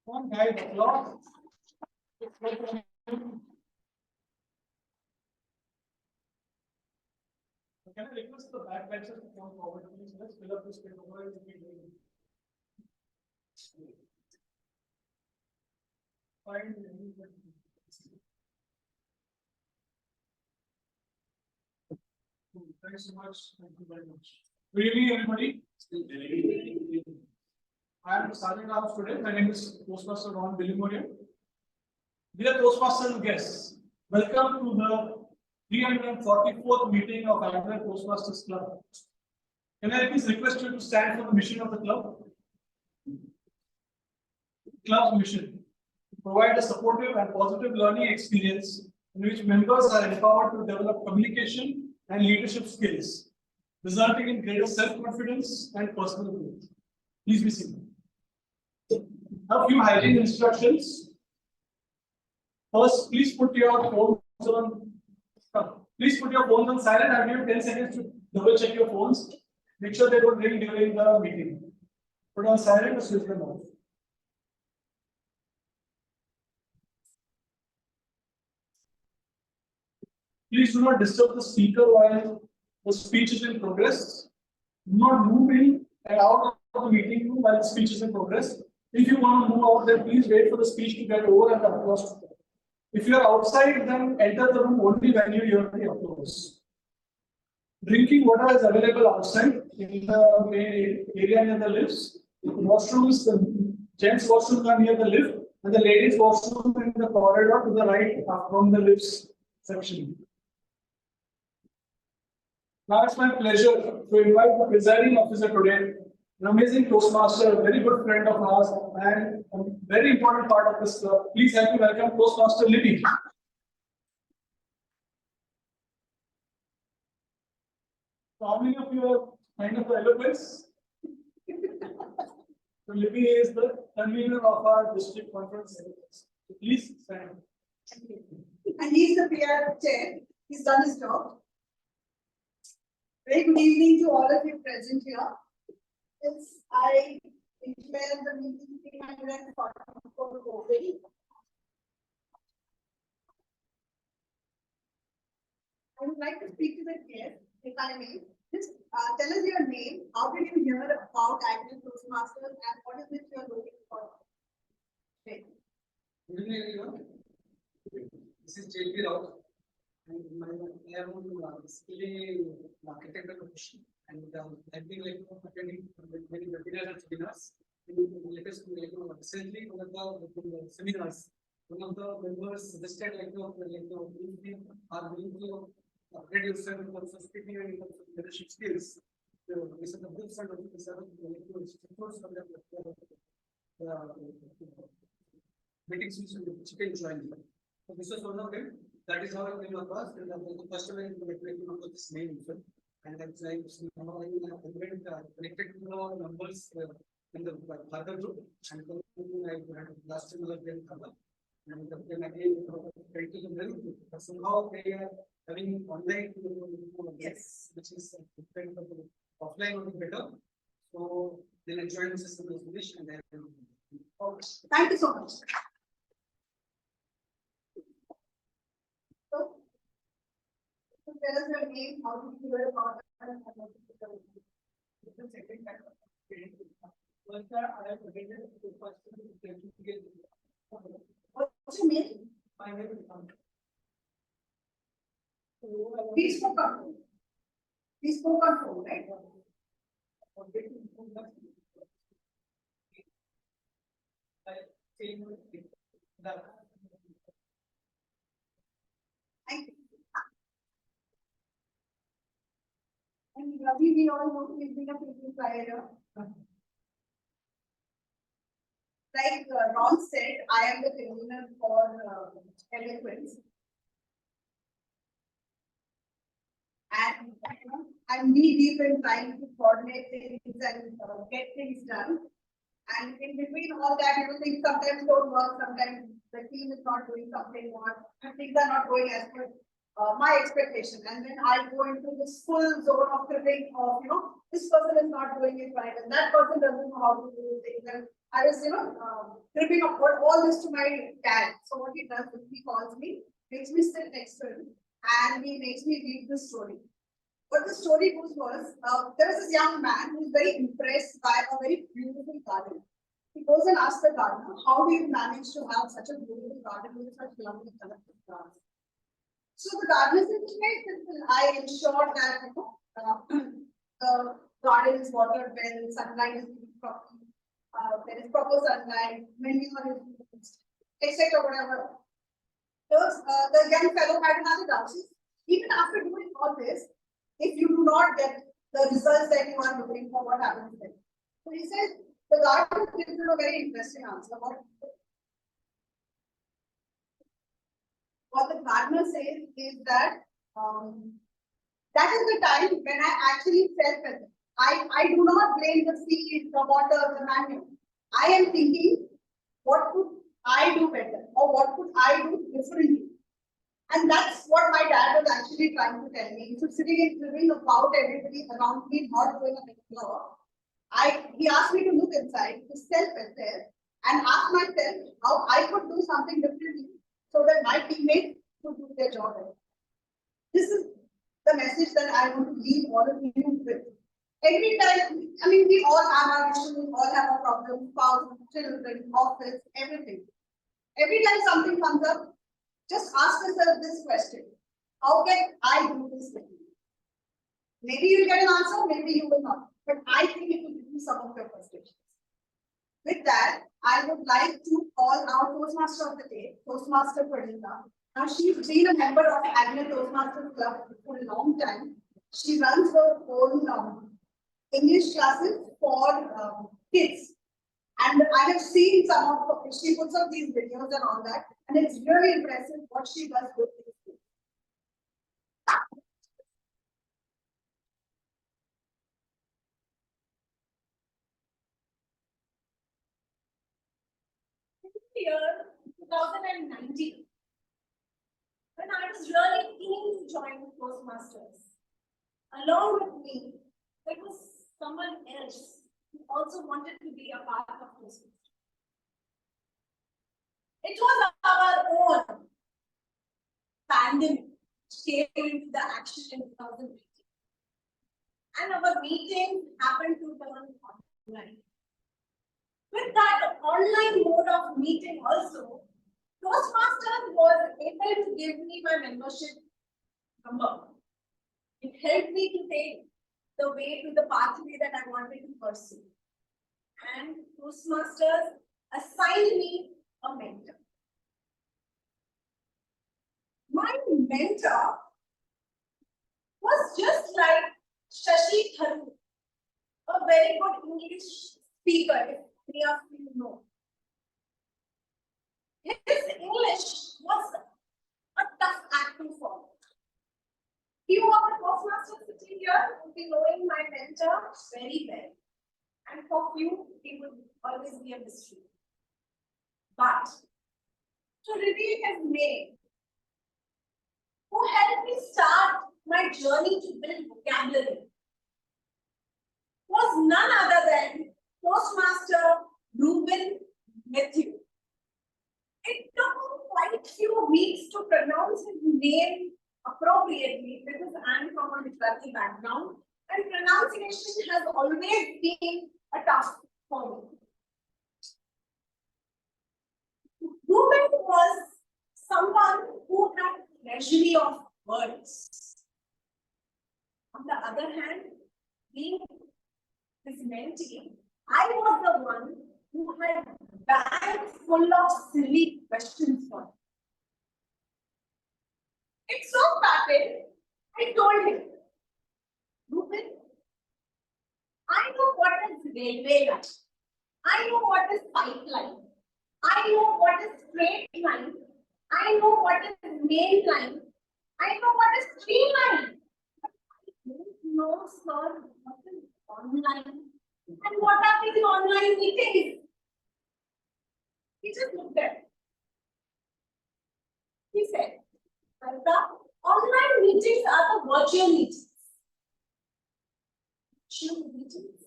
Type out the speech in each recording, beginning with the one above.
One guy, applause. Can I request the backbenchers to come forward, please? Let's fill up this paper. Fine. Thanks so much. Thank you very much. Good evening, everybody. I am starting off today. My name is Toastmaster Ron Bilimoria. Dear Toastmasters guests, welcome to the 344th meeting of Annual Toastmasters Club. Can I please request you to stand for the mission of the club? Club's mission: to provide a supportive and positive learning experience in which members are empowered to develop communication and leadership skills, resulting in greater self-confidence and personal growth. Please be seated. A few hygiene instructions. First, please put your phones on. Please put your phones on silent. I'll give you 10 seconds to double check your phones. Make sure they don't ring during the meeting. Put on silent or switch them off. Please do not disturb the speaker while the speech is in progress. Do not move in and out of the meeting room while the speech is in progress. If you want to move out, then please wait for the speech to get over and the applause to come. If you are outside, then enter the room only when you hear the applause. Drinking water is available outside in the main area near the lifts. Washrooms, the gents' washrooms are near the lift, and the ladies' washroom in the corridor to the right from the lifts section. Now it's my pleasure to invite the presiding officer today, an amazing Toastmaster, a very good friend of ours, and a very important part of this club. Please help me welcome Toastmaster Libby. So how many of you have kind of eloquence? So Libby is the convener of our district conference. So please stand. And he's the PR chair. He's done his job. Very good evening to all of you present here. Since I declare the meeting 344 already, I would like to speak to the guest, if I may. Just tell us your name, how did you hear about Agile Toastmasters, and what is it you are looking for? Okay. Good evening, everyone. This is JP Rao. And I am basically architect profession, and I've been attending many webinars and seminars. Recently, one of the seminars, one of the members suggested if you are willing to upgrade yourself in terms of speaking and in terms of leadership skills. This is the books and meetings which you can join. So this is one of them. That is how I came across, and the first time I remember this name, and I'm trying to connected to the numbers in the further group, and I last time I went cover, and then again trying to learn, but somehow they are having online, Yes, which is different, offline would be better. So then I joined the system as English, and then thank you so much. So tell us your name, how did you hear about it, and what is the what's your name? my name is We spoke on. We spoke on phone, right? Thank you. And Navi, we all know he's been a frequent flyer. Like Ron said, I am the convener for eloquence. And I'm knee deep in trying to coordinate things and get things done. And in between all that, things sometimes don't work, sometimes the team is not doing something, things are not going as per my expectation. And then I go into this full zone of cribbing of, this person is not doing it right, and that person doesn't know how to do things. And I was, cribbing up all this to my dad. So what he does is he calls me, makes me sit next to him, and he makes me read the story. What the story goes was, there was this young man who was very impressed by a very beautiful garden. He goes and asks the gardener, how do you manage to have such a beautiful garden with such lovely colorful flowers? So the gardener said, it's very simple. I ensure that the garden is watered well, sunlight is given properly, there is proper sunlight, manure is used, etc. Whatever. The young fellow had another doubt. Even after doing all this, if you do not get the results that you are looking for, what happens then? So he said, the gardener gives him a very interesting answer. What the gardener says is that that is the time when I actually felt it. I do not blame the seed, the water, the manure. I am thinking, what could I do better, or what could I do differently? And that's what my dad was actually trying to tell me. Instead of sitting and cribbing about everybody around me not doing a job, he asked me to look inside, to self-assess, and ask myself how I could do something differently so that my teammates could do their job better. This is the message that I want to leave all of you with. Every time, we all have our issues, we all have our problems, spouse, children, office, everything. Every time something comes up, just ask yourself this question: how can I do this differently? Maybe you'll get an answer, maybe you will not. But I think it will give you some of your frustrations. With that, I would like to call our Toastmaster of the day, Toastmaster Pranita. Now, she's been a member of Agnes Toastmasters Club for a long time. She runs her own English classes for kids. And I have seen some of, she puts up these videos and all that, and it's really impressive what she does with these kids. Year 2019, when I was really keen to join Toastmasters. Along with me, there was someone else who also wanted to be a part of Toastmasters. It was our own pandemic came into the action in 2018. And our meeting happened to turn online. With that online mode of meeting also, Toastmasters was able to give me my membership number. It helped me to take the way to the pathway that I wanted to pursue. And Toastmasters assigned me a mentor. My mentor was just like Shashi Tharoor, a very good English speaker, if many of you know. His English was a tough act to follow. Few of the Toastmasters sitting here will be knowing my mentor very well. And for few, he will always be a mystery. But to reveal his name, who helped me start my journey to build vocabulary, was none other than Toastmaster Ruben Matthew. It took quite a few weeks to pronounce his name appropriately because I'm from a Gujarati background and pronunciation has always been a task for me. Ruben was someone who had treasury of words. On the other hand, being his mentee, I was the one who had bags full of silly questions for him. It so started, I told him, Ruben, railway line. I know what is pipeline. I know what is straight line. I know what is main line. I know what is streamline. I don't know, sir, what is online and what are these online meetings? He just looked at it. He said, the online meetings are the virtual meetings. Virtual meetings.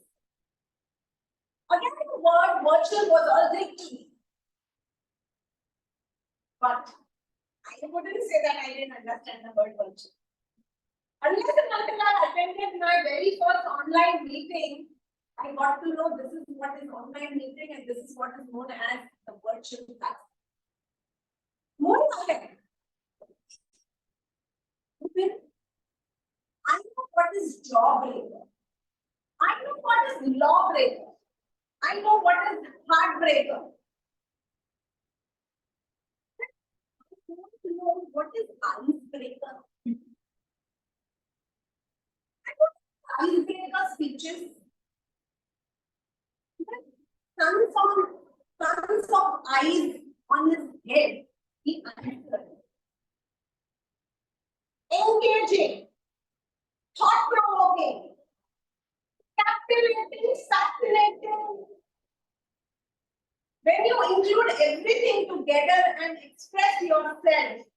Again, the word virtual was all Greek to me. But I wouldn't say that I didn't understand the word virtual. Unless and until I attended my very first online meeting, I got to know this is what is online meeting and this is what is known as the virtual class. More ahead. I know what is jawbreaker. I know what is lawbreaker. I know what is heartbreaker. I want to know what is icebreaker. I know icebreaker speeches. Tons of eyes on his head. He answered. Engaging, thought-provoking, captivating, fascinating. When you include everything together and express yourself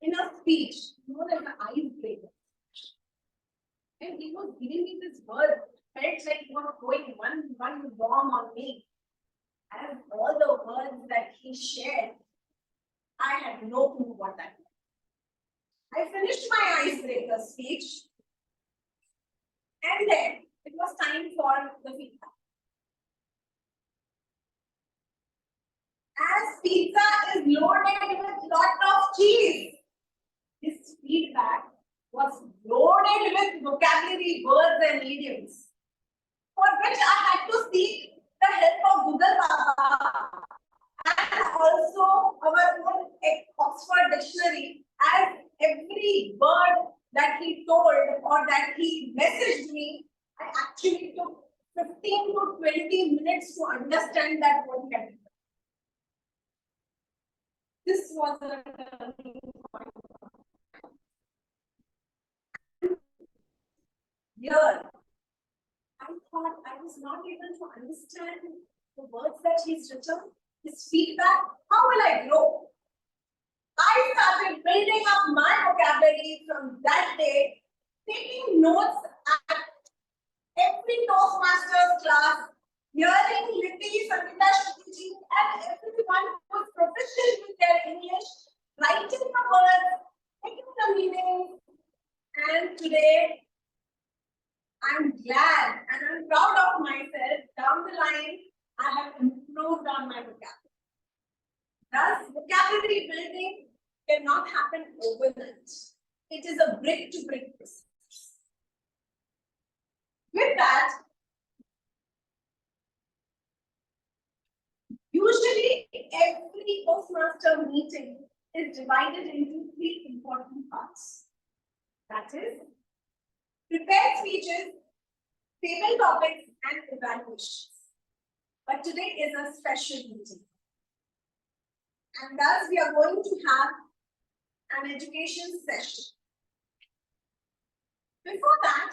in a speech, known as an icebreaker. And he was giving me this word, felt like he was going one bomb on me. As all the words that he shared, I had no clue what that meant. I finished my icebreaker speech, and then it was time for the feedback. As pizza is loaded with lot of cheese, this feedback was loaded with vocabulary, words, and idioms, for which I had to seek the help of Google Baba and also our own Oxford dictionary, as every word that he told or that he messaged me, I actually took 15 to 20 minutes to understand that word. This was a turning point. Here, I thought I was not able to understand the words that he's written, his feedback. How will I grow? I started building up my vocabulary from that day, taking notes at every Toastmasters class, hearing Liti, Sangeeta, Shruti and everyone who was proficient with their English, writing the words, taking the meaning, and today I'm glad and I'm proud of myself. Down the line, I have improved on my vocabulary. Thus, vocabulary building cannot happen overnight. It is a brick to brick process. With that, usually every Toastmaster meeting is divided into 3 important parts. That is, prepared speeches, table topics, and evaluations. But today is a special meeting. And thus we are going to have an education session. Before that,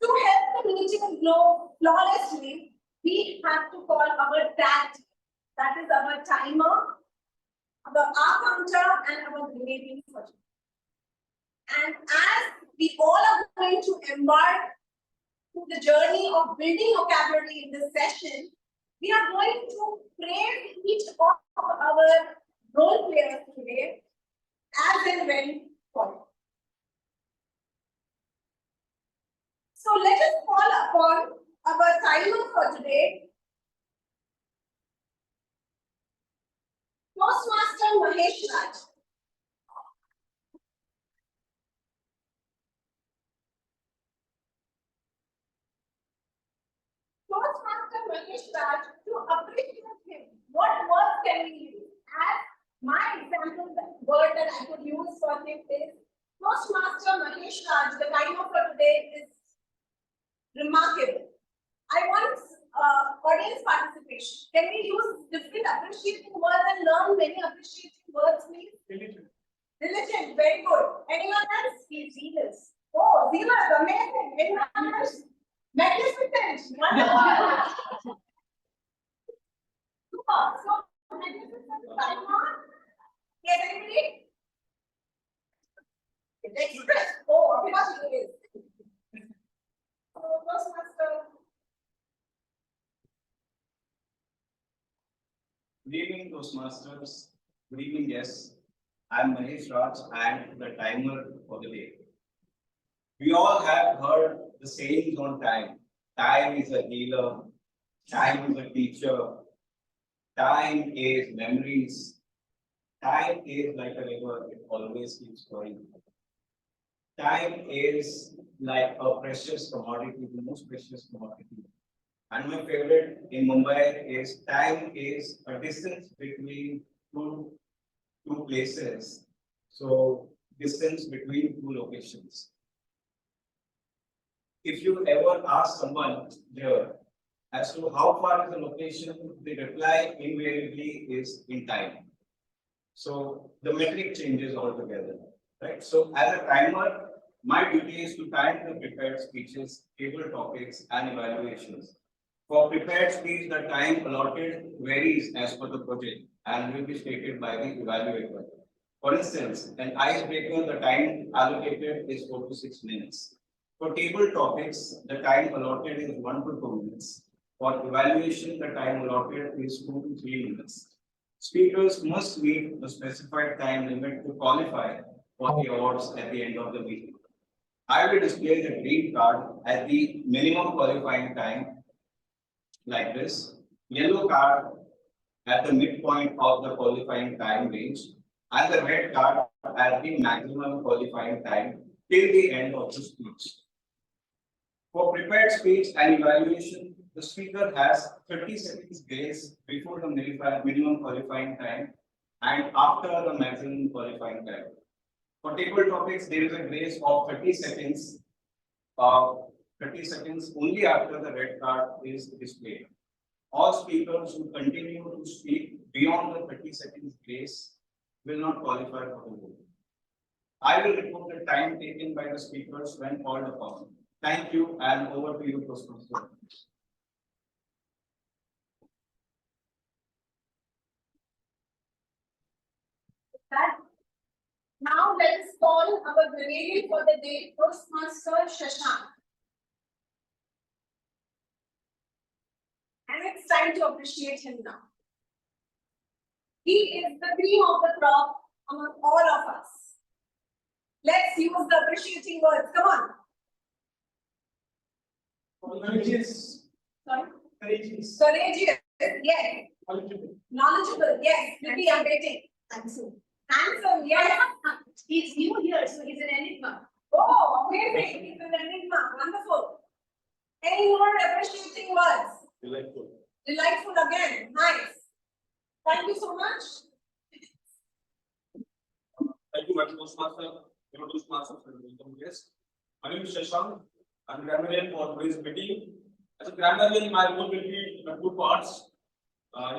to help the meeting flow flawlessly, we have to call our TAT, that is our timer, our counter, and our grading function. And as we all are going to embark through the journey of building vocabulary in this session, we are going to praise each of our role players today as and when called. So let us call upon our timer for today, Toastmaster Mahesh Raj. Toastmaster Mahesh Raj, to appreciate him, what words can we use? As my example, the word that I could use for him is Toastmaster Mahesh Raj. The timer for today is remarkable. I want audience participation. Can we use different appreciating words and learn many appreciating words, please? Diligent. Diligent, very good. Anyone else? He's zealous. Oh, zealous, amazing. Anyone else? Magnificent, wonderful. Super, so magnificent. Time on. Yes, anybody? Express. Oh, of course it is. So, Toastmaster. Good evening, Toastmasters. Good evening, guests. I'm Mahesh Raj and the timer for the day. We all have heard the sayings on time. Time is a healer. Time is a teacher. Time is memories. Time is like a river, it always keeps flowing. Time is like a precious commodity, the most precious commodity. And my favorite in Mumbai is time is a distance between two places. So distance between two locations. If you ever ask someone here as to how far is the location, the reply invariably is in time. So the metric changes altogether, right? So as a timer, my duty is to time the prepared speeches, table topics, and evaluations. For prepared speech, the time allotted varies as per the project and will be stated by the evaluator. For instance, an icebreaker, the time allocated is 4 to 6 minutes. For table topics, the time allotted is 1 to 2 minutes. For evaluation, the time allotted is 2 to 3 minutes. Speakers must meet the specified time limit to qualify for the awards at the end of the meeting. I will display the green card at the minimum qualifying time like this. Yellow card at the midpoint of the qualifying time range and the red card at the maximum qualifying time till the end of the speech. For prepared speech and evaluation, the speaker has 30 seconds grace before the minimum qualifying time and after the maximum qualifying time. For table topics, there is a grace of 30 seconds. 30 seconds only after the red card is displayed. All speakers who continue to speak beyond the 30 seconds grace will not qualify for the vote. I will report the time taken by the speakers when called upon. Thank you, and over to you, Toastmaster. That. Now let us call our gradient for the day, Toastmaster Shashank. And it's time to appreciate him now. He is the cream of the crop among all of us. Let's use the appreciating words. Come on. Courageous. Sorry. Courageous. Courageous. Yes. Knowledgeable. Knowledgeable. Yes. Pretty updating. Handsome. Handsome. Yes. He's new here, so he's an enigma. Oh, amazing. He's an enigma. Wonderful. Any more appreciating words? Delightful. Delightful again. Nice. Thank you so much. Thank you, Madam Toastmaster. Toastmasters and welcome guests. My name is Shashank. I'm grammarian for today's meeting. As a grammarian, my role will be in two parts.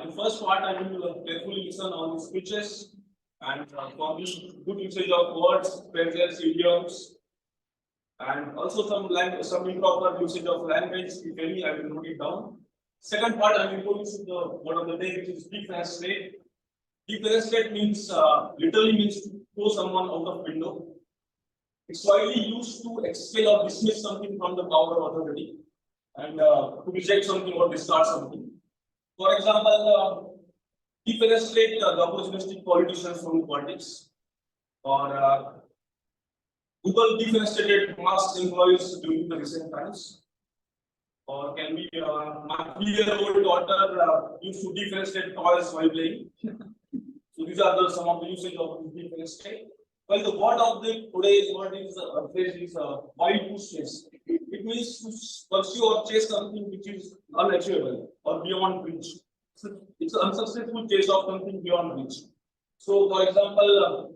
In the first part, I will carefully listen on the speeches and form good usage of words, phrases, idioms, and also some improper usage of language. If any, I will note it down. Second part, I will introduce the word of the day, which is defenestrate. Defenestrate means literally means to throw someone out of window. It's widely used to expel or dismiss something from the power of authority and to reject something or discard something. For example, defenestrate the opportunistic politicians from politics, or Google defenestrated Musk's employees during the recent times, or can be my 3-year-old daughter used to defenestrate toys while playing. So these are some of the usage of defenestrate. Well, the word of the today's word is phrase is wild goose chase. It means to pursue or chase something which is unachievable or beyond reach. So it's an unsuccessful chase of something beyond reach. So, for example,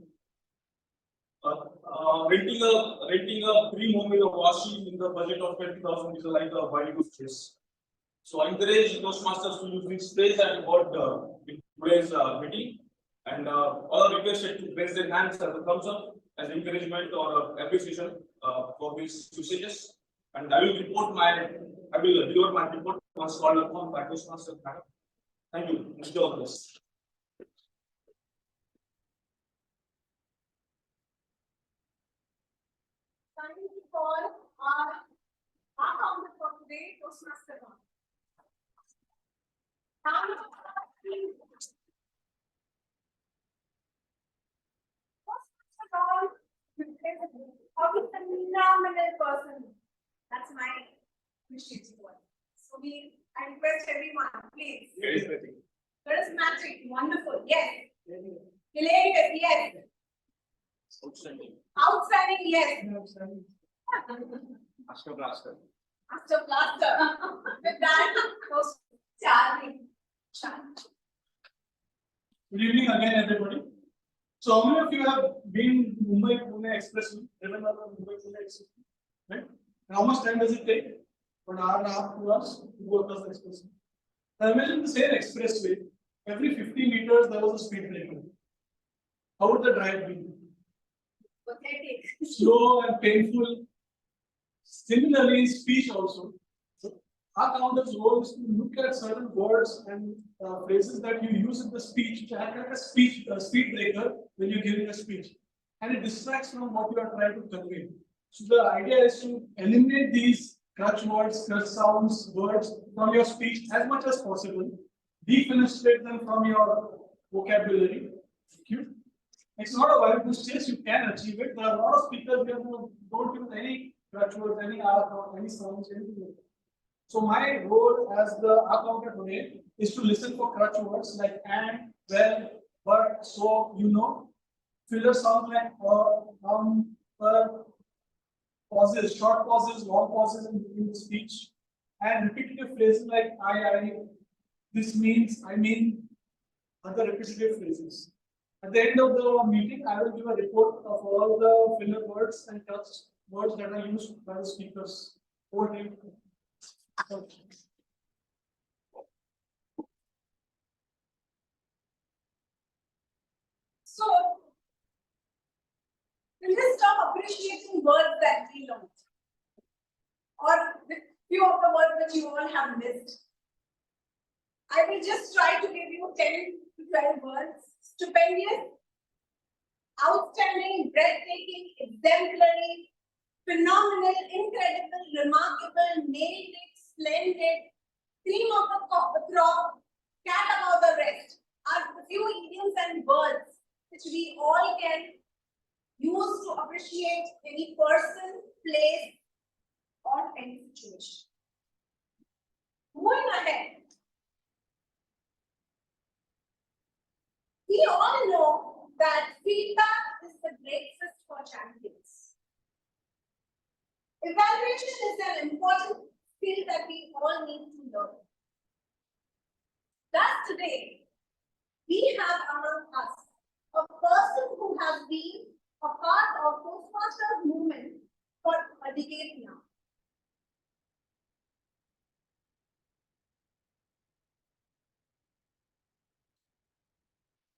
renting a 3 movie of washing in the budget of 20,000 is like a wild goose chase. So I encourage Toastmasters to use this phrase and word in today's meeting. And all are requested to raise their hands as a thumbs up, as encouragement or appreciation for these usages. And I will deliver my report once called upon by Toastmasters. Thank you. Mr. All this. Thank you for our counter for today, Toastmaster. How is a phenomenal person. That's my appreciation word. So I request everyone, please. Charismatic, wonderful, yes. Hilarious, yes. Outstanding. Outstanding, yes. Master Blaster. Master Blaster. With that, goes charming. Good evening again, everybody. So, how many of you have been Mumbai Pune Expressway? Remember the Mumbai Pune Expressway? Right? And how much time does it take? 1 hour and a half, 2 hours to go across the expressway. Now, imagine the same expressway. Every 50 meters, there was a speed breaker. How would the drive be? Pathetic. Slow and painful. Similarly, in speech also. So our counter's role is to look at certain words and phrases that you use in the speech, which act like a speed breaker when you're giving a speech. And it distracts from what you are trying to convey. So the idea is to eliminate these crutch words, crutch sounds, words from your speech as much as possible. Defenestrate them from your vocabulary. It's not a wild goose chase, you can achieve it. There are a lot of speakers here who don't use any crutch words, any R, any sounds, anything like that. So my role as the accountant today is to listen for crutch words like and, well, but, so, filler sounds like pauses, short pauses, long pauses in between the speech, and repetitive phrases like I, this means, I mean, other repetitive phrases. At the end of the meeting, I will give a report of all the filler words and crutch words that are used by the speakers. Over to you. So, the list of appreciating words that we learned, or the few of the words that you all have missed, I will just try to give you 10 to 12 words. Stupendous, outstanding, breathtaking, exemplary, phenomenal, incredible, remarkable, nailed it, splendid, cream of the crop, cat above the rest are the few idioms and words which we all can use to appreciate any person, place, or any situation. Moving ahead, we all know that feedback is the breakfast for champions. Evaluation is an important skill that we all need to learn. Thus today, we have among us a person who has been a part of Toastmasters movement for a decade now.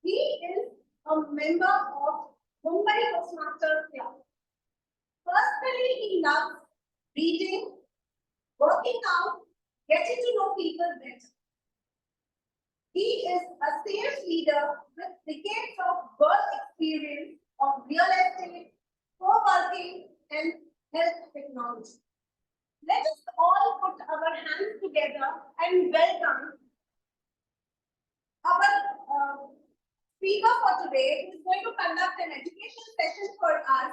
He is a member of Mumbai Toastmasters Club. Personally, he loves reading, working out, getting to know people better. He is a sales leader with decades of work experience of real estate, co-working, and health technology. Let us all put our hands together and welcome our speaker for today, who is going to conduct an education session for us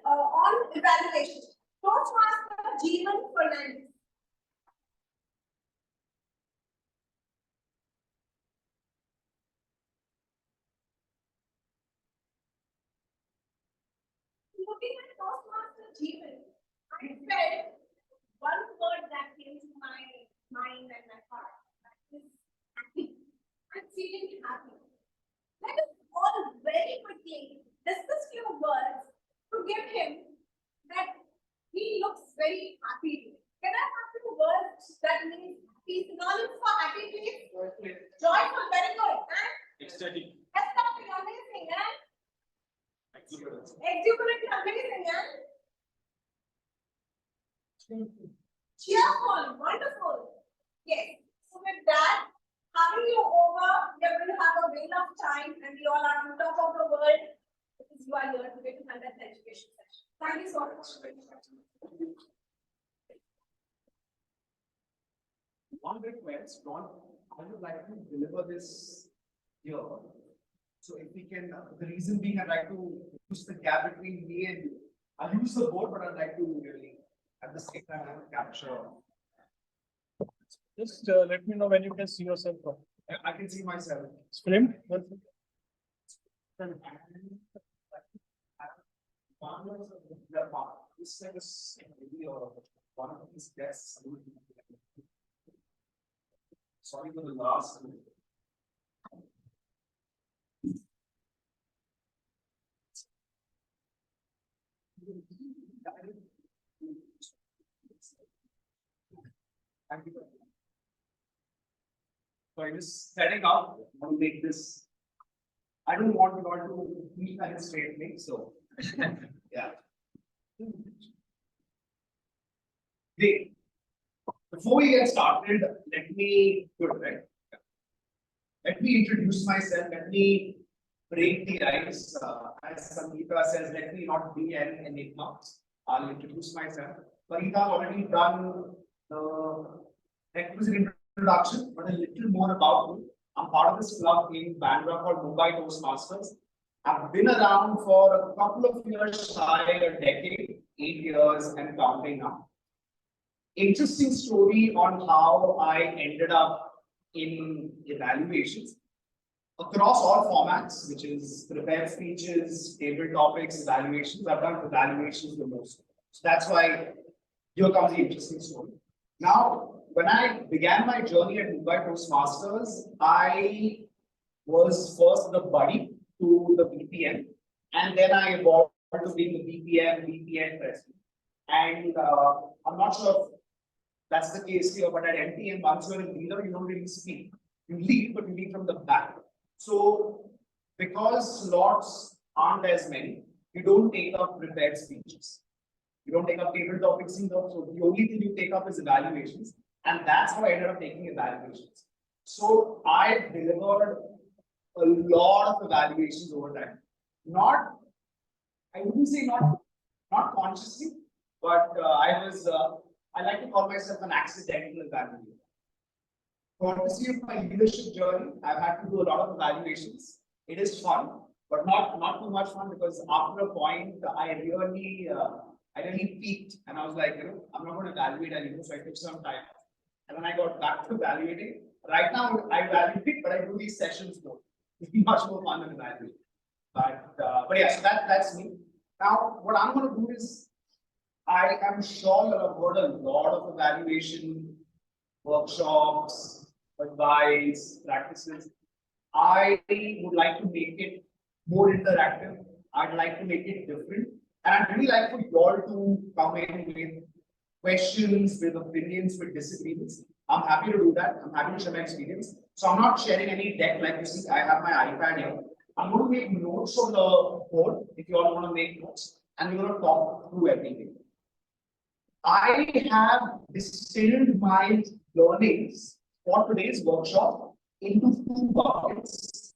on evaluation. Toastmaster Jeevan Fernandez. Looking at Toastmaster Jeevan, I felt one word that came to my mind and my heart. That is happy. I'm feeling happy. Let us all very quickly discuss few words to give him that he looks very happy. Can I have few words that means Cheerful, wonderful. Yes. So with that, having you over, we are going to have a whale of time and we all are on top of the world because you are here today to conduct the education session. Thank you so much. One request, Ron, I would like to deliver this here. So if we can, the reason being I'd like to use the gap between me and you. I'll use the board, but I'd like to really at the same time capture. Just let me know when you can see yourself. I can see myself. It's framed. This is maybe one of these guests. Sorry for the last. Thank you. So I'm just setting up to make this. I don't want you all to feel like a straight thing, so yeah. Great. Before we get started, let me Let me introduce myself. Let me break the ice. As Sangeeta says, let me not be an enigma. I'll introduce myself. Parita already done the requisite introduction, but a little more about me. I'm part of this club in Bandra called Mumbai Toastmasters. I've been around for a couple of years, shy a decade, 8 years and counting now. Interesting story on how I ended up in evaluations across all formats, which is prepared speeches, table topics, evaluations. I've done evaluations the most. So that's why here comes the interesting story. Now, when I began my journey at Mumbai Toastmasters, I was first the buddy to the BPM, and then I evolved to being the BPN president. And I'm not sure if that's the case here, but at MTN, once you're a leader, you don't really speak. You lead, but you lead from the back. So, because slots aren't as many, you don't take up prepared speeches. You don't take up table topics either. So, the only thing you take up is evaluations. And that's how I ended up taking evaluations. So, I delivered a lot of evaluations over time. I wouldn't say not consciously, but I like to call myself an accidental evaluator. Courtesy of my leadership journey, I've had to do a lot of evaluations. It is fun, but not too much fun because after a point, I really peaked and I was like, I'm not going to evaluate anymore. So I took some time. And then I got back to evaluating. Right now, I evaluate, but I do these sessions more. It's much more fun than evaluating. But yeah, so that's me. Now, what I'm going to do is, I am sure you have heard a lot of evaluation workshops, advice, practices. I would like to make it more interactive. I'd like to make it different. And I'd really like for you all to come in with questions, with opinions, with disagreements. I'm happy to do that. I'm happy to share my experience. So I'm not sharing any deck like you see. I have my iPad here. I'm going to make notes on the board if you all want to make notes. And we're going to talk through everything. I have distilled my learnings for today's workshop into 2 buckets.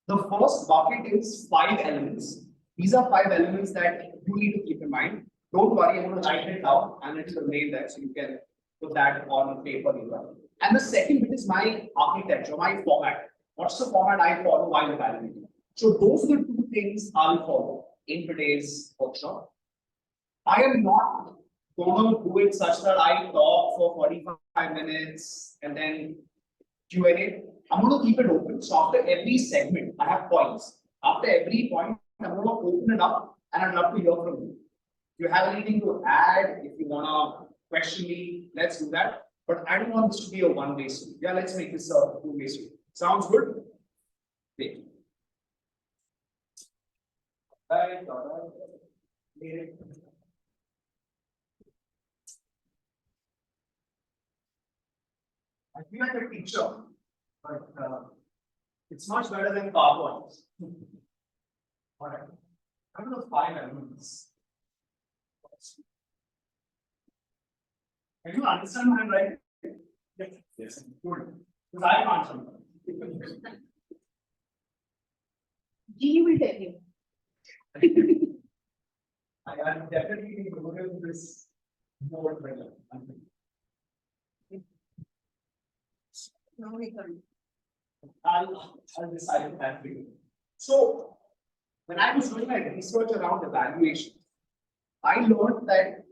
The first bucket is 5 elements. These are 5 elements that you need to keep in mind. Don't worry, I'm going to write it down and it will remain there so you can put that on paper later. And the second bit is my architecture, my format. What's the format I follow while evaluating? So those are the 2 things I'll follow in today's workshop. I am not going to do it such that I talk for 45 minutes and then Q&A. I'm going to keep it open. So after every segment, I have points. After every point, I'm going to open it up and I'd love to hear from you. If you have anything to add, if you want to question me, let's do that. But I don't want this to be a one-way street. Yeah, let's make this a 2-way street. Sounds good? Great. Bye. I feel like a teacher, but it's much better than PowerPoints. All right. I'm going to 5 elements. Can you understand my handwriting? Yes. Yes. Good. Because I can't sometimes. G will tell you. I am definitely going to this more better. No, we can't. I'll decide that for you. So, when I was doing my research around evaluation, I learned that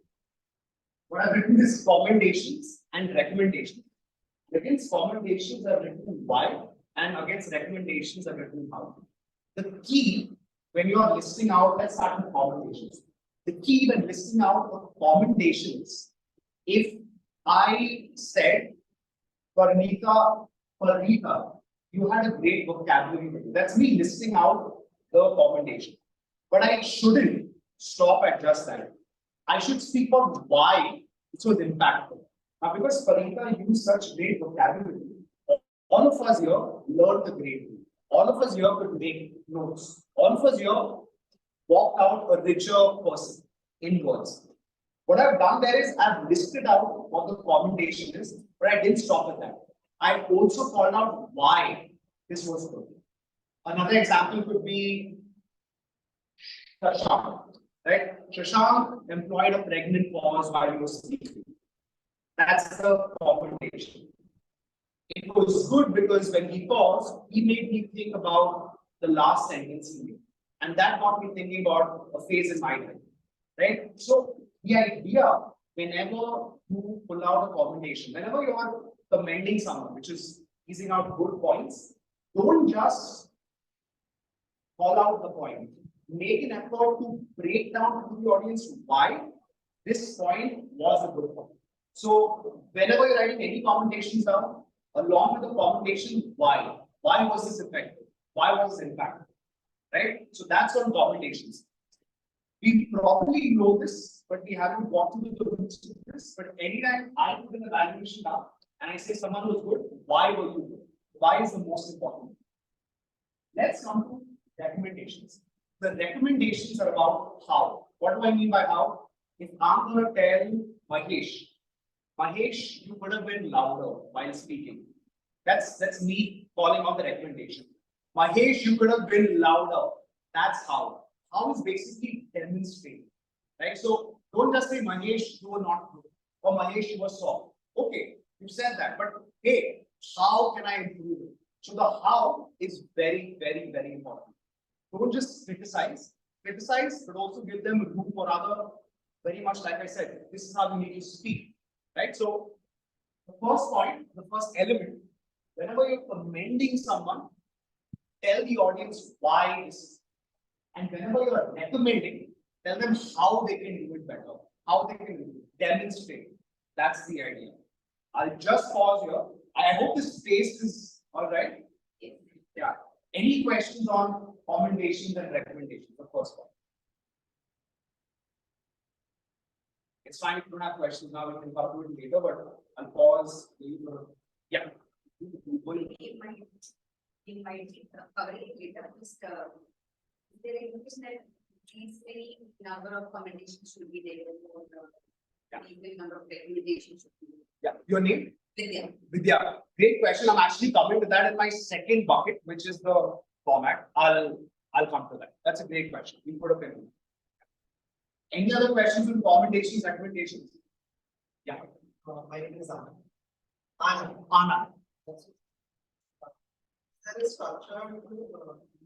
what I've written is commendations and recommendations. Against commendations are written why, and against recommendations are written how. The key when you are listing out, let's start with commendations. The key when listing out the commendations, if I said, Parnita, you had a great vocabulary. That's me listing out the commendation. But I shouldn't stop at just that. I should speak about why this was impactful. Now, because Parnita used such great vocabulary, all of us here learned the great thing. All of us here could make notes. All of us here walked out a richer person in words. What I've done there is I've listed out what the commendation is, but I didn't stop at that. I also called out why this was good. Another example could be Shashank, right? Shashank employed a pregnant pause while he was sleeping. That's the commendation. It was good because when he paused, he made me think about the last sentence he made. And that got me thinking about a phase in my life, right? So the idea, whenever you pull out a commendation, whenever you are commending someone, which is teasing out good points, don't just call out the point. Make an effort to break down to the audience why this point was a good point. So whenever you're writing any commendations down, along with the commendation, why? Why was this effective? Why was this impactful? Right? So that's on commendations. We probably know this, but we haven't got to the roots of this. But anytime I put an evaluation down and I say someone was good, why were you good? Why is the most important? Let's come to recommendations. The recommendations are about how. What do I mean by how? If I'm going to tell Mahesh, you could have been louder while speaking. That's me calling out the recommendation. Mahesh, you could have been louder. That's how. How is basically demonstrating, right? So don't just say Mahesh, you were not good, or Mahesh, you were soft. Okay, you said that, but hey, how can I improve it? So the how is very, very, very important. Don't just criticize, but also give them room for other. Very much like I said, this is how you need to speak, right? So the first point, the first element, whenever you're commending someone, tell the audience why this is. And whenever you're recommending, tell them how they can do it better, how they can demonstrate. That's the idea. I'll just pause here. I hope this space is all right. Yeah. Any questions on commendations and recommendations? The first one. It's fine if you don't have questions now, we can come to it later, but I'll pause. Yeah. In my covering data, just there is information that these many number of commendations should be there for the equal number of recommendations should be there. Yeah. Your name? Vidya. Great question. I'm actually coming to that in my second bucket, which is the format. I'll come to that. That's a great question. We put a pin in it. Any other questions on commendations, recommendations? Yeah. My name is Anand. Anand. There is structure to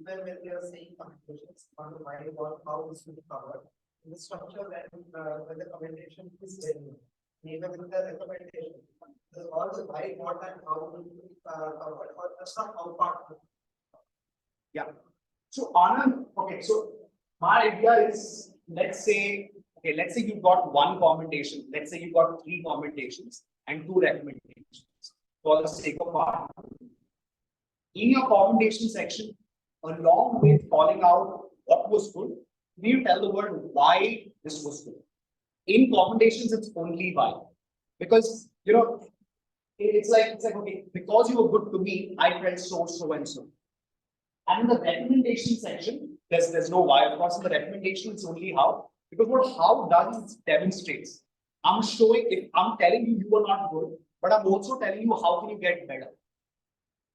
even when we are saying commendations on the mind about how this will be covered. In the structure when the commendation is there, even with the recommendation, there's also why, what, and how will be covered, or that's not how part. Yeah. So Anand, okay, so my idea is, let's say you've got one commendation, let's say you've got 3 commendations and 2 recommendations for the sake of our. In your commendation section, along with calling out what was good, you tell the world why this was good. In commendations, it's only why. Because it's like okay, because you were good to me, I felt so and so. And in the recommendation section, there's no why. Of course, in the recommendation, it's only how. Because what how does is demonstrates. I'm showing, if I'm telling you you are not good, but I'm also telling you how can you get better.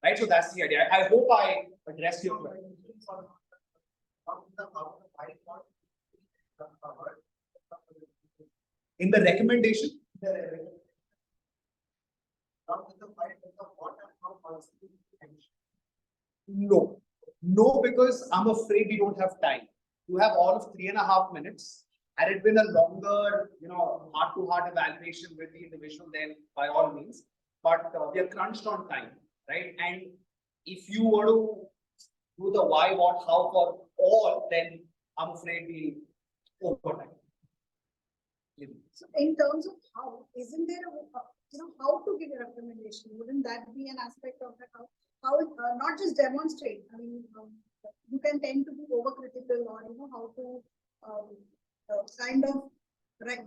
Right? So that's the idea. I hope I addressed your question. In the recommendation? No, no, because I'm afraid we don't have time. You have all of 3.5 minutes. Had it been a longer, heart-to-heart evaluation with the individual, then by all means. But we are crunched on time, right? And if you were to do the why, what, how for all, then I'm afraid we over time. So in terms of how, isn't there how to give a recommendation? Wouldn't that be an aspect of that? How not just demonstrate? I mean, you can tend to be overcritical, or how to kind of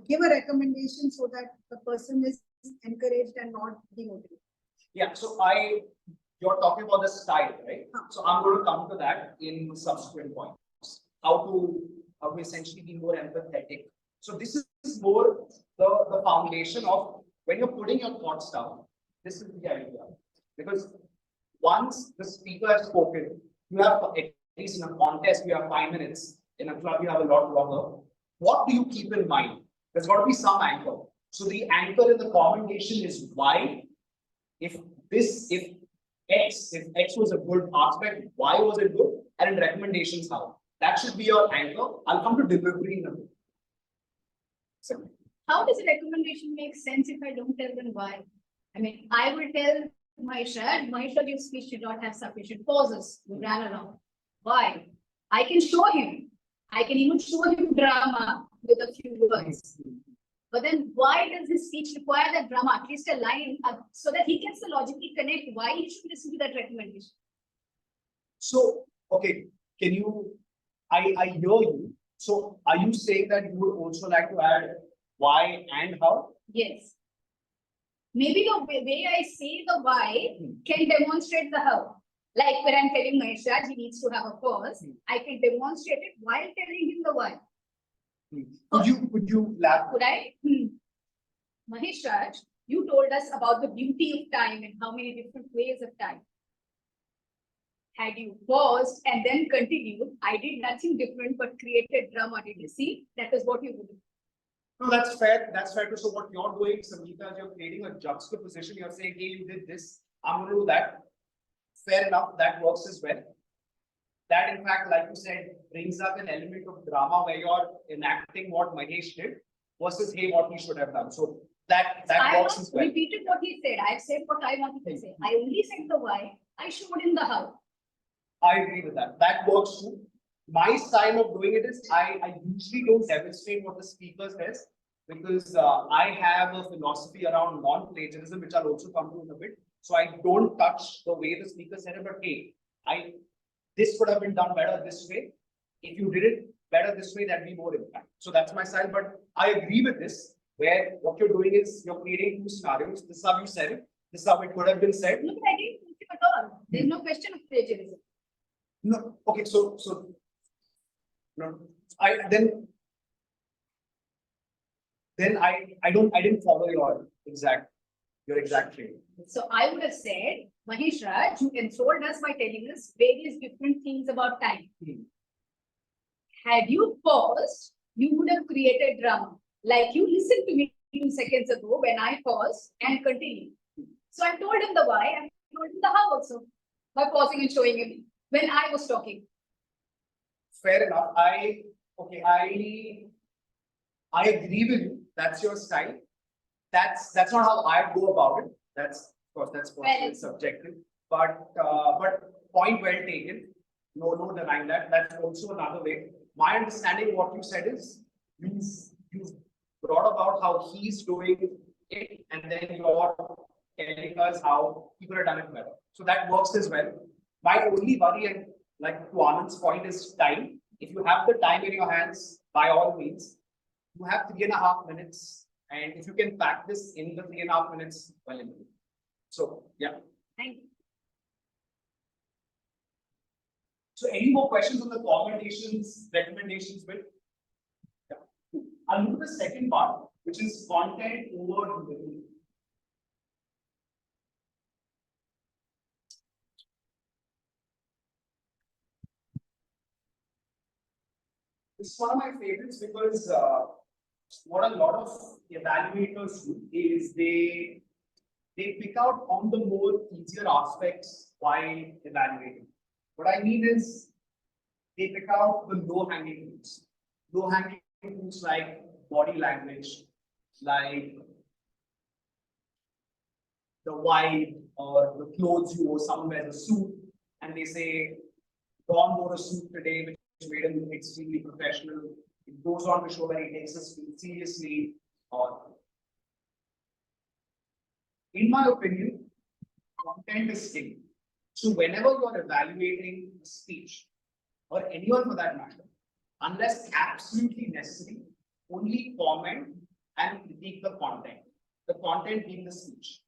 give a recommendation so that the person is encouraged and not demotivated. Yeah, so you're talking about the style, right? So I'm going to come to that in subsequent points. How to essentially be more empathetic. So this is more the foundation of when you're putting your thoughts down. This is the idea, because once the speaker has spoken, you have, at least in a contest, you have 5 minutes. In a club, you have a lot longer. What do you keep in mind? There's got to be some anchor. So the anchor in the commendation is why. If X was a good aspect, why was it good? And in recommendations, how? That should be your anchor. I'll come to delivery in a bit. So, how does a recommendation make sense if I don't tell them why? I mean, I will tell Mahisha, your speech should not have sufficient pauses. You ran around. Why? I can show him. I can even show him drama with a few words. But then why does his speech require that drama, at least a line, so that he gets to logically connect why he should listen to that recommendation? So, okay, I hear you. So are you saying that you would also like to add why and how? Yes. Maybe the way I say the why can demonstrate the how. Like when I'm telling Mahisha he needs to have a pause, I can demonstrate it while telling him the why. Could you elaborate? Could I? Mahisha, you told us about the beauty of time and how many different ways of time. Had you paused and then continued, I did nothing different but created drama. Did you see? That is what you would do. No, that's fair. That's fair. So what you're doing, Sangeeta, you're creating a juxtaposition. You're saying, hey, you did this. I'm going to do that. Fair enough. That works as well. That, in fact, like you said, brings up an element of drama where you're enacting what Mahesh did versus, hey, what he should have done. So that works as well. I repeated what he said. I've said what I wanted to say. I only said the why. I showed him the how. I agree with that. That works too. My style of doing it is I usually don't demonstrate what the speaker says, because I have a philosophy around non-plagiarism, which I'll also come to in a bit. So I don't touch the way the speaker said it, but hey, this could have been done better this way. If you did it better this way, that'd be more impact. So that's my style. But I agree with this, where what you're doing is you're creating two scenarios. This is how you said it. This is how it could have been said. No, but I didn't think at all. There's no question of plagiarism. No, okay, so no, I didn't follow your exact thing. So I would have said, Mahesh Raj, you enthralled us by telling us various different things about time. Had you paused, you would have created drama. Like you listened to me 2 seconds ago when I paused and continued. So I told him the why and I told him the how also by pausing and showing him when I was talking. Fair enough. I agree with you. That's your style. That's not how I go about it. That's of course that's personal, subjective. But point well taken. No denying that. That's also another way. My understanding of what you said is you've brought about how he's doing it, and then you're telling us how he could have done it better. So that works as well. My only worry, and like to Anand's point, is time. If you have the time in your hands, by all means, you have 3.5 minutes. And if you can pack this in the 3.5 minutes, well, so yeah. Thank you. So any more questions on the recommendations bit? Yeah. I'll move to the second part, which is content over delivery. This is one of my favorites because what a lot of evaluators do is they pick out on the more easier aspects while evaluating. What I mean is they pick out the low-hanging fruits. Low-hanging fruits like body language, like the vibe or the clothes you wore, someone wears a suit, and they say, Don wore a suit today, which made him look extremely professional. It goes on to show that he takes his speech seriously. Or, in my opinion, content is king. So whenever you are evaluating a speech, or anyone for that matter, unless absolutely necessary, only comment and critique the content being the speech.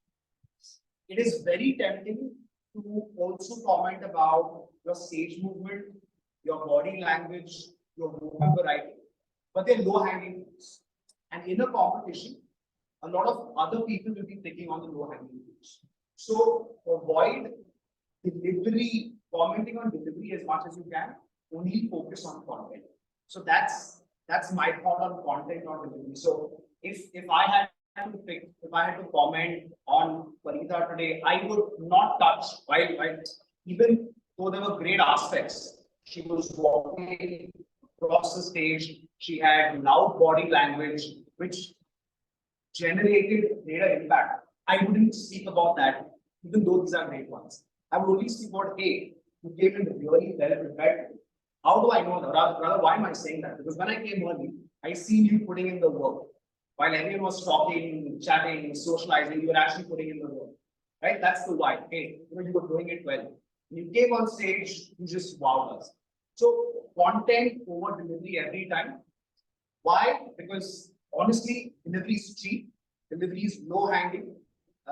It is very tempting to also comment about your stage movement, your body language, your vocal variety, but they're low-hanging fruits. And in a competition, a lot of other people will be picking on the low-hanging fruits. So avoid delivery, commenting on delivery as much as you can, only focus on content. So that's my thought on content or delivery. So if I had to pick, if I had to comment on Parita today, I would not touch while even though there were great aspects. She was walking across the stage, she had loud body language, which generated greater impact. I wouldn't speak about that, even though these are great ones. I would only speak about, hey, you came in really well prepared. How do I know that? Rather, why am I saying that? Because when I came early, I seen you putting in the work. While everyone was talking, chatting, socializing, you were actually putting in the work. Right? That's the why. Hey, you were doing it well. When you came on stage, you just wowed us. So content over delivery every time. Why? Because honestly, delivery is cheap, delivery is low hanging.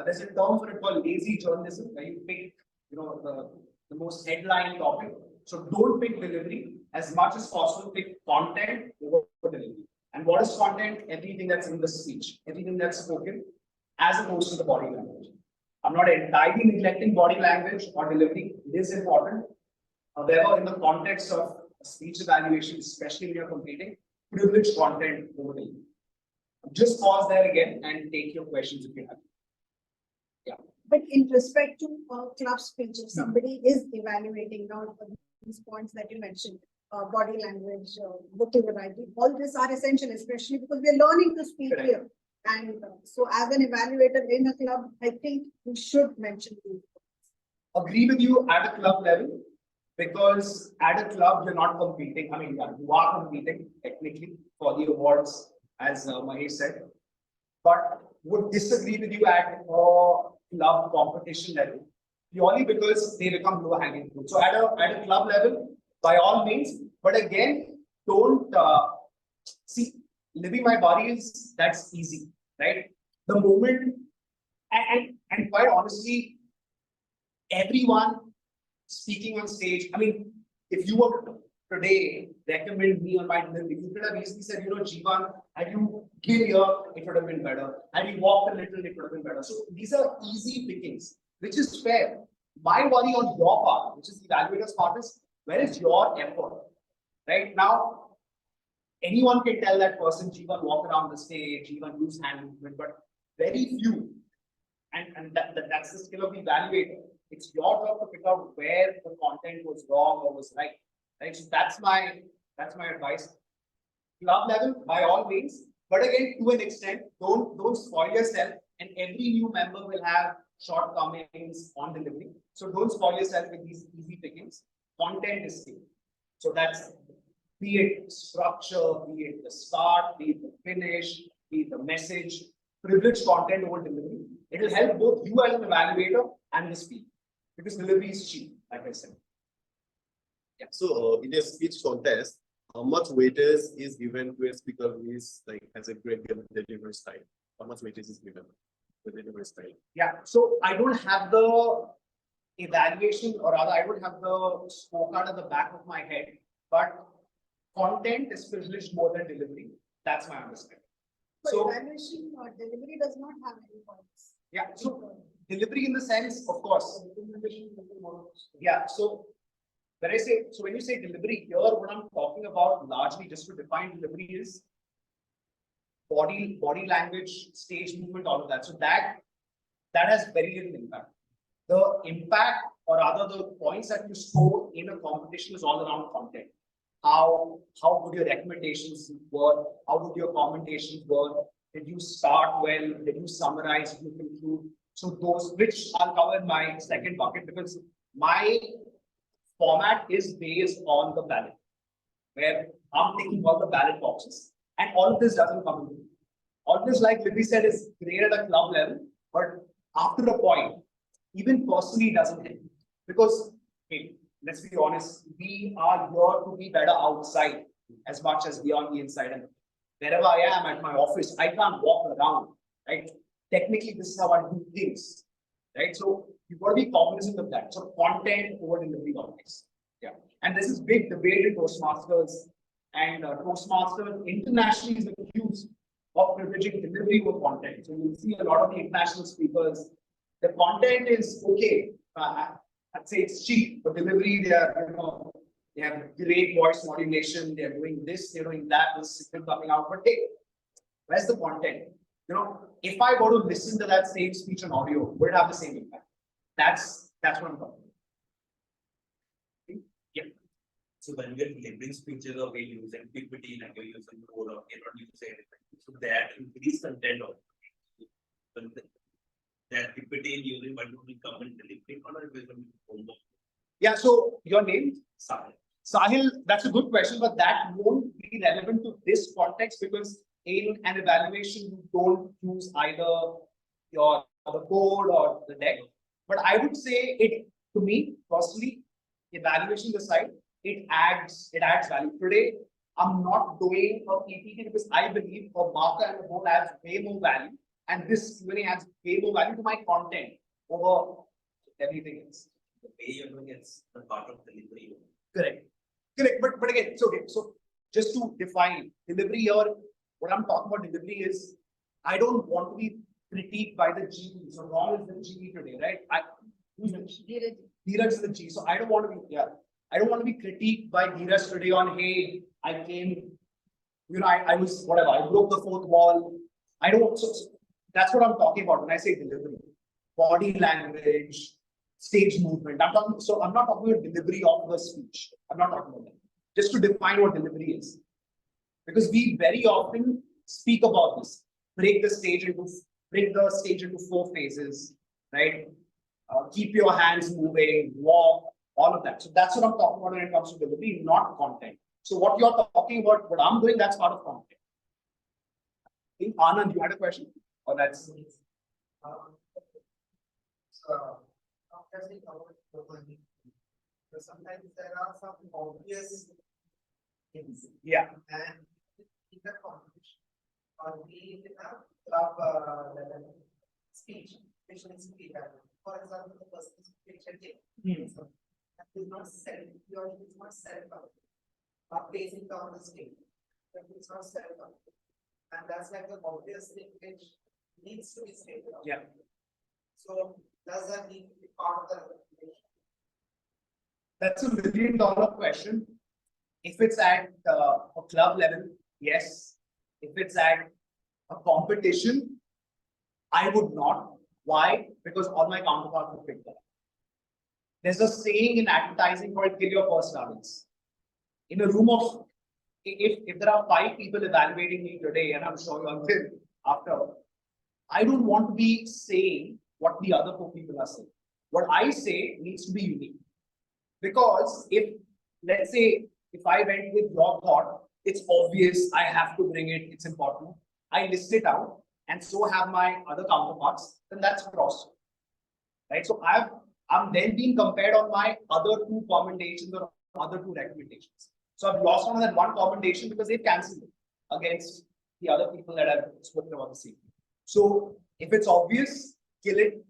There's a term for it called lazy journalism, where you pick, the most headline topic. So don't pick delivery as much as possible. Pick content over delivery. And what is content? Everything that's in the speech, everything that's spoken, as opposed to the body language. I'm not entirely neglecting body language or delivery. It is important. However, in the context of speech evaluation, especially when you're competing, privilege content over delivery. Just pause there again and take your questions if you have. Yeah. But in respect to club speech, if somebody is evaluating now these points that you mentioned, body language, vocal variety, all these are essential, especially because we are learning to speak Correct. here. And so as an evaluator in a club, I think we should mention these. Agree with you at a club level, because at a club you're not competing. I mean, yeah, you are competing technically for the awards, as Mahesh said, but would disagree with you at a club competition level, purely because they become low hanging fruit. So at a club level, by all means, but again, don't see, living my body is, that's easy, right? The moment, and quite honestly, everyone speaking on stage, I mean, if you were today recommend me on my delivery, you could have easily said, Jeevan, had you been here, it would have been better. Had you walked a little, it would have been better. So these are easy pickings, which is fair. My worry on your part, which is the evaluator's part, is where is your effort? Right now, anyone can tell that person, Jeevan, walk around the stage, Jeevan, use hand movement, but very few. And that's the skill of the evaluator. It's your job to pick out where the content was wrong or was right. Right. So that's my advice. Club level, by all means, but again, to an extent, don't spoil yourself. And every new member will have shortcomings on delivery. So don't spoil yourself with these easy pickings. Content is key. So that's, be it structure, be it the start, be it the finish, be it the message, privileged content over delivery. It will help both you as an evaluator and the speaker, because delivery is cheap, like I said. Yeah. So in a speech contest, how much weightage is given to a speaker who is like has a great delivery style? How much weightage is given to the delivery style? Yeah. So I don't have the evaluation, or rather, I don't have the scorecard at the back of my head, but content is privileged more than delivery. That's my understanding. So- evaluation or delivery does not have any points. Yeah, so delivery in the sense, of course. Yeah, so when you say delivery here, what I'm talking about largely just to define delivery is body language, stage movement, all of that. So that has very little impact. The impact or rather the points that you score in a competition is all around content. How good your recommendations were, how good your commentations were, did you start well, did you summarize, did you conclude? So those which I'll cover in my second bucket because my format is based on the ballot, where I'm taking all the ballot boxes and all of this doesn't come in. All of this, like Libby said, is great at a club level, but after a point, even personally doesn't help. Because, hey, let's be honest, we are here to be better outside as much as we are on the inside. And wherever I am at my office, I can't walk around, right? Technically, this is how I do things, right? So you've got to be cognizant of that. So content over delivery always. Yeah. And this is big debate in Toastmasters and Toastmasters internationally is accused of privileging delivery over content. So you'll see a lot of the international speakers, the content is okay. I'd say it's cheap, but delivery, they are, they have great voice modulation, they're doing this, they're doing that, the signal coming out. But hey, where's the content? If I were to listen to that same speech on audio, would it have the same impact? That's what I'm talking about. Yeah. So when we are delivering speeches or we use PPT like you're using code or cannot use anything, so that increase content of that PPT using but will come in delivery or it will homework. Yeah, so your name? Sahil. Sahil, that's a good question, but that won't be relevant to this context because in an evaluation, you don't use either the code or the deck. But I would say it, to me personally, evaluation aside, it adds value. Today, I'm not doing a PPT because I believe a marker and a board adds way more value. And this really adds way more value to my content over everything else. The way you're doing it's the part of delivery. Correct. But again, it's okay. So just to define delivery here, what I'm talking about delivery is I don't want to be critiqued by the G. So Ron is the G today, right? Who's the G? Dheeraj is the G. So I don't want to be, I don't want to be critiqued by Dheeraj today on, hey, I came, I was whatever, I broke the fourth wall. I don't, so that's what I'm talking about when I say delivery. Body language, stage movement. I'm not talking about delivery of the speech. I'm not talking about that. Just to define what delivery is. Because we very often speak about this. Break the stage into 4 phases, right? Keep your hands moving, walk, all of that. So that's what I'm talking about when it comes to delivery, not content. So what you're talking about, what I'm doing, that's part of content. I think Anand, you had a question? Or that's sometimes there are some obvious things. yeah. And in the competition, or we in a club level speech, especially speech. For example, the person is picture taking. So that is not self, yours is not self-out. Or placing down the stage. That is not self-out. And that's like the obvious thing which needs to be stated out. Yeah. So does that need to be part of the recommendation? That's $1 million question. If it's at a club level, yes. If it's at a competition, I would not. Why? Because all my counterparts would pick that. There's a saying in advertising called kill your first darlings. In a room of, if there are 5 people evaluating me today, and I'm sure you will after, I don't want to be saying what the other 4 people are saying. What I say needs to be unique. Because if, let's say, if I went with your thought, it's obvious, I have to bring it, it's important. I list it out, and so have my other counterparts, then that's cross. Right? So I'm then being compared on my other 2 commendations or other 2 recommendations. So I've lost on that 1 commendation because they've cancelled it against the other people that I've spoken about the same. So if it's obvious, kill it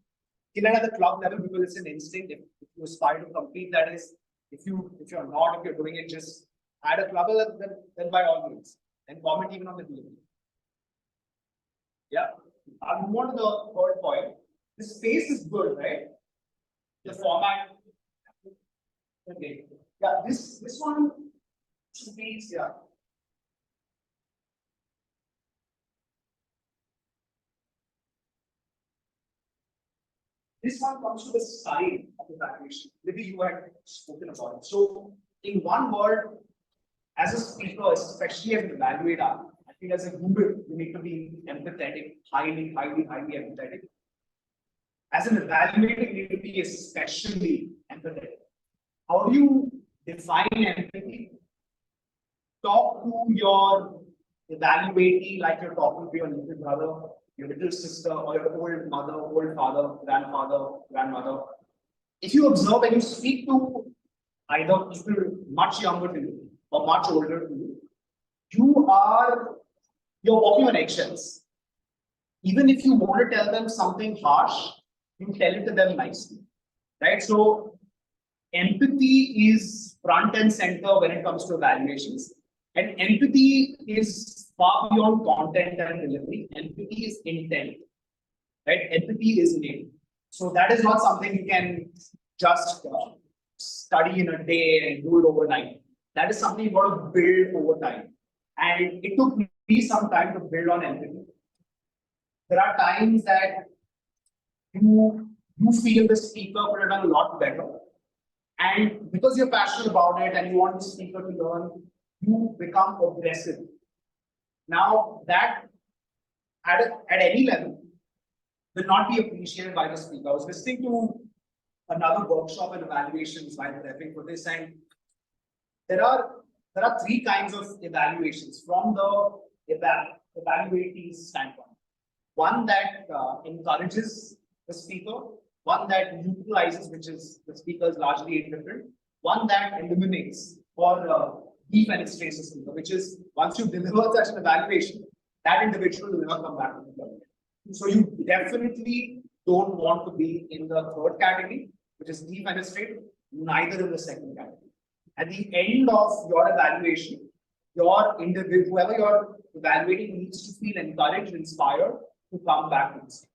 at the club level because it's an instinct. If you aspire to compete, that is, if you're not, if you're doing it just at a club level, then by all means, and comment even on the delivery. Yeah. I'll move on to the third point. The space is good, right? The format. Okay. Yeah, this one space, yeah. This one comes to the side of the evaluation. Maybe you had spoken about it. So, in one word, as a speaker, especially as an evaluator, I think as a Google, you need to be empathetic, highly empathetic. As an evaluator, you need to be especially empathetic. How do you define empathy? Talk to your evaluatee like you're talking to your little brother, your little sister, or your old mother, old father, grandfather, grandmother. If you observe and you speak to either people much younger than you or much older than you, you're walking on eggshells. Even if you want to tell them something harsh, you tell it to them nicely. Right? So empathy is front and center when it comes to evaluations. And empathy is far beyond content and delivery. Empathy is intent. Right? Empathy is innate. So that is not something you can just study in a day and do it overnight. That is something you've got to build over time. And it took me some time to build on empathy. There are times that you feel the speaker could have done a lot better. And because you're passionate about it and you want the speaker to learn, you become aggressive. Now, that at any level will not be appreciated by the speaker. I was listening to another workshop and evaluations while prepping for this, and there are three kinds of evaluations from the evaluatee's standpoint. One that encourages the speaker, one that neutralizes, which is the speaker is largely indifferent, one that eliminates or defenestrates the speaker, which is once you deliver such an evaluation, that individual will never come back to the club. So you definitely don't want to be in the third category, which is defenestrate, neither in the second category. At the end of your evaluation, your individual, whoever you're evaluating, needs to feel encouraged, inspired to come back to the stage.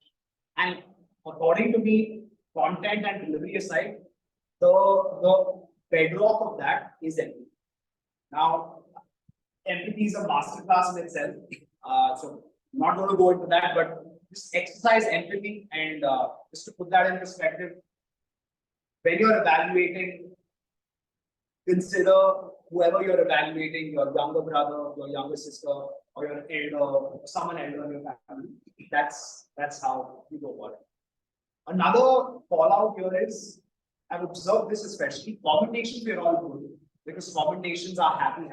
And according to me, content and delivery aside, the bedrock of that is empathy. Now, empathy is a masterclass in itself. So I'm not going to go into that, but just exercise empathy and just to put that in perspective, when you're evaluating, consider whoever you're evaluating, your younger brother, your younger sister, or your elder, or someone elder in your family. That's how you go about it. Another call out here is, I've observed this especially, commendations we're all good because commendations are happy.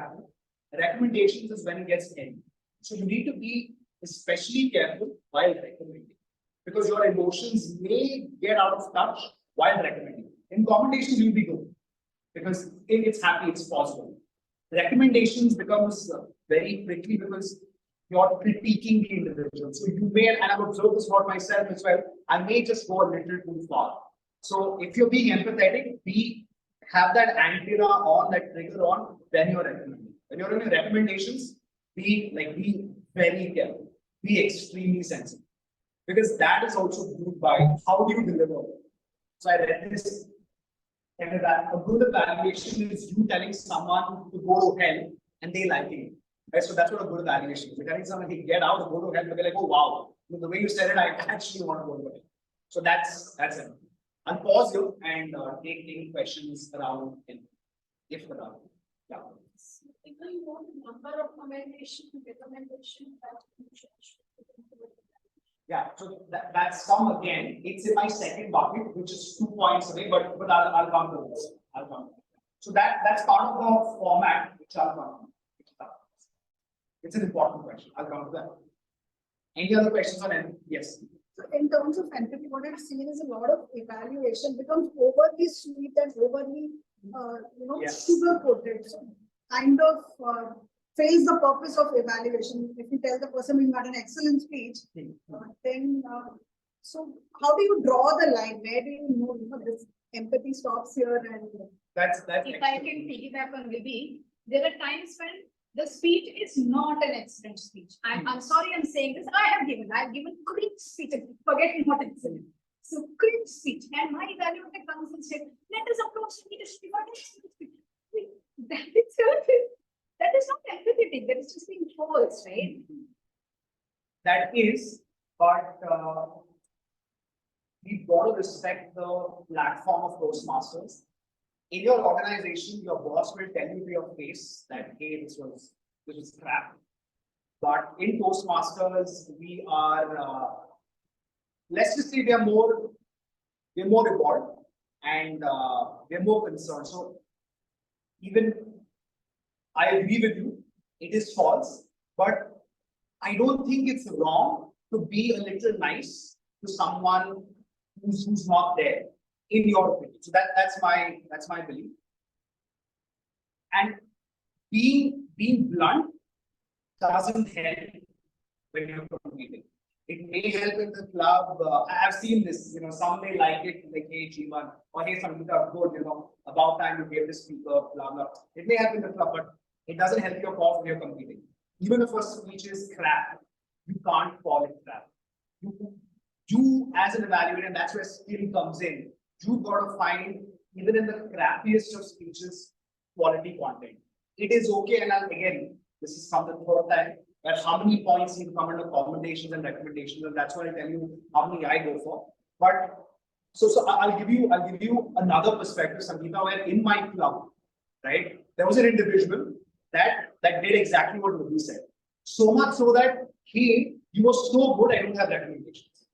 Recommendations is when it gets in. So you need to be especially careful while recommending because your emotions may get out of touch while recommending. In commendations, you'll be good because if it's happy, it's possible. Recommendations becomes very prickly because you're critiquing the individual. So you may, and I've observed this for myself as well, I may just go a little too far. So if you're being empathetic, have that antenna on, that trigger on when you're recommending. When you're doing recommendations, be very careful, be extremely sensitive. Because that is also viewed by how do you deliver. So I read this, and a good evaluation is you telling someone to go to hell and they liking it. Right? So that's what a good evaluation is. You're telling someone to get out, go to hell, and they're like, oh wow, the way you said it, I actually want to go to hell. So that's it. I'll pause here and take any questions around it, if there are. Yeah. If you want the number of recommendation that you should. Yeah, so that's come again. It's in my second bucket, which is 2 points away, but I'll come to this. So that's part of the format which I'll come to. It's an important question. I'll come to that. Any other questions on empathy? Yes. So in terms of empathy, what I've seen is a lot of evaluation becomes overly sweet and overly, Yes. sugar coated. So kind of fails the purpose of evaluation. If you tell the person you got an excellent speech, then so how do you draw the line? Where do you know, this empathy stops here and That's If I can piggyback on Libby, there are times when The speech is not an excellent speech. I'm sorry I'm saying this. I've given great speech. Forget what it's in. So great speech. And my evaluator comes and said, let us approach the leadership. That is not empathetic. That is just being false, right? That is, but we've got to respect the platform of Toastmasters. In your organization, your boss will tell you to your face that, hey, this was crap. But in Toastmasters, we are, let's just say we are more evolved and we're more concerned. So even I agree with you, it is false, but I don't think it's wrong to be a little nice to someone who's not there, in your opinion. So that's my belief. And being blunt doesn't help when you're competing. It may help in the club. I've seen this, some may like it, like, hey, Jeevan, or hey, Sangeeta, good, about time you gave this speaker, blah, blah. It may help in the club, but it doesn't help your cause when you're competing. Even if a speech is crap, you can't call it crap. You as an evaluator, and that's where skill comes in. You've got to find, even in the crappiest of speeches, quality content. It is okay, and again, this is from the third time, that how many points you come under commendations and recommendations, and that's why I tell you how many I go for. But so I'll give you another perspective, Sangeeta, where in my club, right, there was an individual that did exactly what Navi said. So much so that he was so good, I don't have recommendations.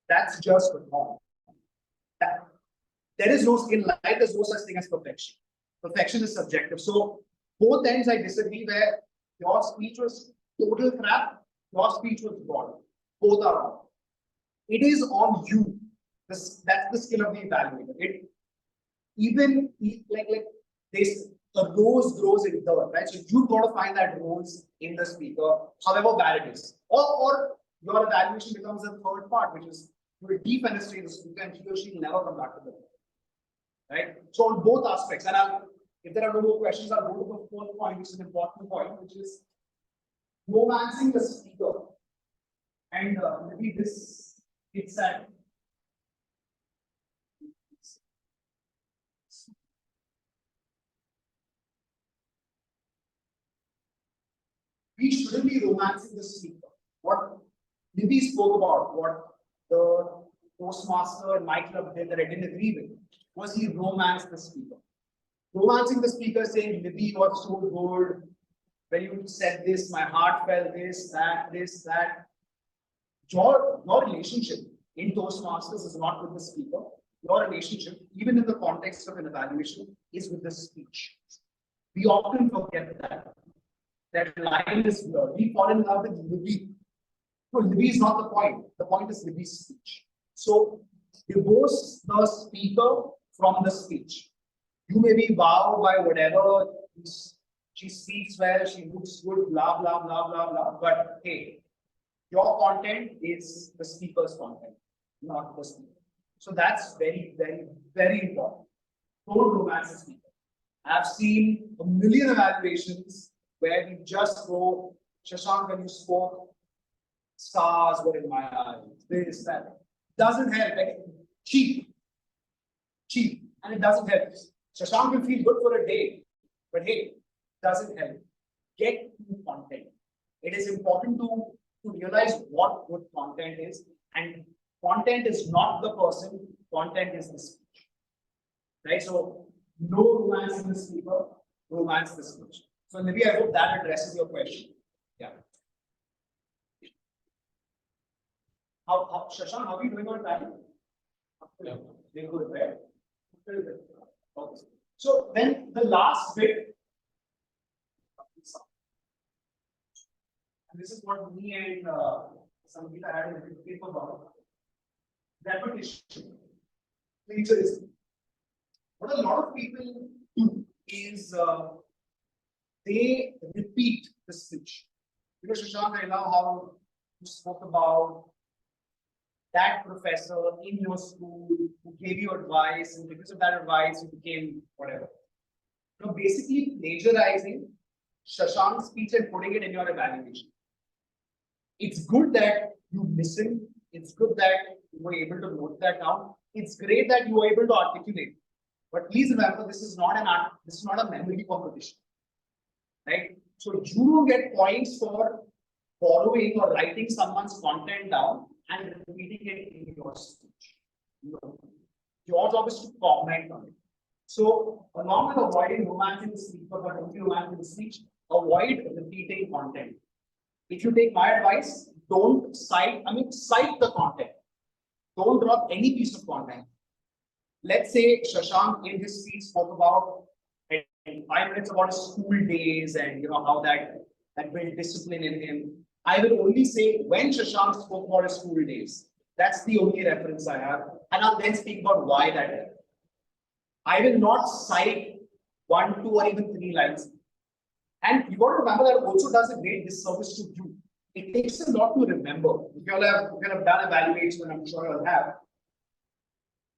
That's just wrong. There is no in life, there's no such thing as perfection. Perfection is subjective. So both ends I disagree, where your speech was total crap, your speech was God. Both are wrong. It is on you. That's the skill of the evaluator. Like this, a rose grows in dirt, right? So you've got to find that rose in the speaker, however bad it is. Or your evaluation becomes a third part, which is you will defenestrate the speaker and he or she will never come back to the book. Right? So on both aspects, and if there are no more questions, I'll go to the fourth point, which is an important point, which is romancing the speaker. And maybe this it's at we shouldn't be romancing the speaker. What Navi spoke about, what the Toastmaster and my club did that I didn't agree with, was he romanced the speaker. Romancing the speaker, saying, Navi, you are so good. When you said this, my heart felt this, that. Your relationship in Toastmasters is not with the speaker. Your relationship, even in the context of an evaluation, is with the speech. We often forget that. That line is blurred. We fall in love with Navi. No, Navi is not the point. The point is Navi's speech. So divorce the speaker from the speech. You may be wowed by whatever she speaks well, she looks good, blah, blah, blah, blah, blah. But hey, your content is the speaker's content, not the speaker. So that's very, very, very important. Don't romance the speaker. I've seen a million evaluations where we just go, Shashank, when you spoke, stars were in my eyes, this, that. Doesn't help. Like, cheap. And it doesn't help. Shashank will feel good for a day, but hey, doesn't help. Get to content. It is important to realize what good content is, and content is not the person, content is the speech. Right? So no romance in the speaker, romance the speech. So maybe I hope that addresses your question. Yeah. Shashank, how are you doing on time? Yeah. You're good, right? Okay. So then the last bit, and this is what me and Sangeeta had a paper about, repetition. Plagiarism. What a lot of people do is they repeat the speech. Shashank, I love how you spoke about that professor in your school who gave you advice, and because of that advice, you became whatever. Basically plagiarizing Shashank's speech and putting it in your evaluation. It's good that you listened. It's good that you were able to note that down. It's great that you were able to articulate. But please remember, this is not a memory competition, right? So you don't get points for borrowing or writing someone's content down and repeating it in your speech. No. Your job is to comment on it. So along with avoiding romance in the speaker, but only romance in the speech, avoid repeating content. If you take my advice, don't cite the content. Don't drop any piece of content. Let's say Shashank in his speech spoke about in 5 minutes about his school days and how that built discipline in him. I will only say when Shashank spoke about his school days. That's the only reference I have. And I'll then speak about why that is. I will not cite 1, 2, or even 3 lines. And you got to remember that also does a great disservice to you. It takes a lot to remember. If you all have done evaluation, I'm sure you all have.